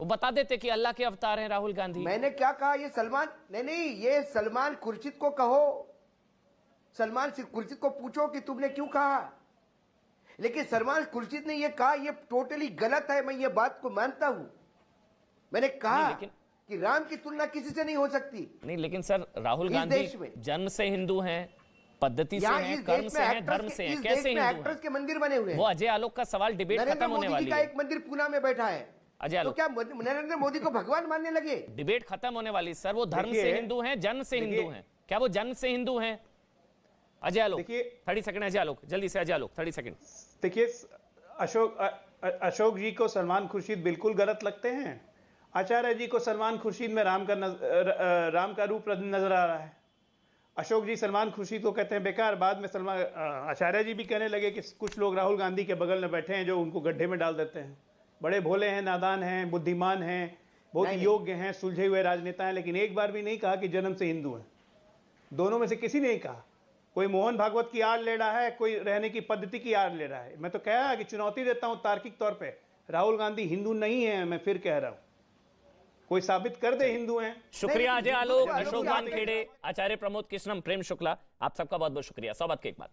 वो बता देते कि अल्लाह के अवतार हैं राहुल गांधी। मैंने क्या कहा? ये सलमान नहीं, ये सलमान खुर्शीद को कहो, सलमान खुर्शीद को पूछो कि तुमने क्यों कहा। लेकिन सलमान खुर्शीद ने ये कहा, ये टोटली गलत है, मैं ये बात को मानता हूं। मैंने कहा लेकिन कि राम की तुलना किसी से नहीं हो सकती। नहीं, लेकिन सर राहुल इस गांधी देश में जन्म से हिंदू हैं, पद्धति से यहाँ हैं, इस कर्म देश से में हैं, एक्टर्स धर्म से के- हैं, इस कैसे देश में हिंदू एक्टर्स हैं? के मंदिर बने हुए हैं। वो अजय आलोक का सवाल डिबेट नरेंद्र खत्म होने मोदी वाली जी का है। एक मंदिर पूना में बैठा है, अजय तो आलोक, क्या नरेंद्र मोदी को भगवान मानने लगे? डिबेट खत्म होने वाली सर। वो धर्म से हिंदू हैं, जन्म से हिंदू हैं, क्या वो जन्म से हिंदू हैं? अजय आलोक, 30 सेकंड अजय आलोक, जल्दी से अजय आलोक, 30 सेकंड। देखिए, अशोक जी को सलमान खुर्शीद बिल्कुल गलत लगते हैं। आचार्य जी को सलमान खुर्शीद में राम का रूप नजर आ रहा है। अशोक जी सलमान खुर्शीद को कहते हैं बेकार। बाद में आचार्य जी भी कहने लगे कि कुछ लोग राहुल गांधी के बगल में बैठे हैं जो उनको गड्ढे में डाल देते हैं। बड़े भोले हैं, नादान हैं, बुद्धिमान हैं, बहुत योग्य हैं, सुलझे हुए राजनेता हैं, लेकिन एक बार भी नहीं कहा कि जन्म से हिंदू हैं। दोनों में से किसी ने नहीं कहा। कोई मोहन भागवत की आड़ ले रहा है, कोई रहने की पद्धति की आड़ ले रहा है। मैं तो कह रहा कि चुनौती देता हूं तार्किक तौर पे, राहुल गांधी हिंदू नहीं है। मैं फिर कह रहा हूं, कोई साबित कर दे हिंदू हैं। शुक्रिया अजय आलोक, अशोक वानखेड़े, आचार्य प्रमोद कृष्णम, प्रेम शुक्ला, आप सबका बहुत बहुत शुक्रिया। 100 बात के एक बात।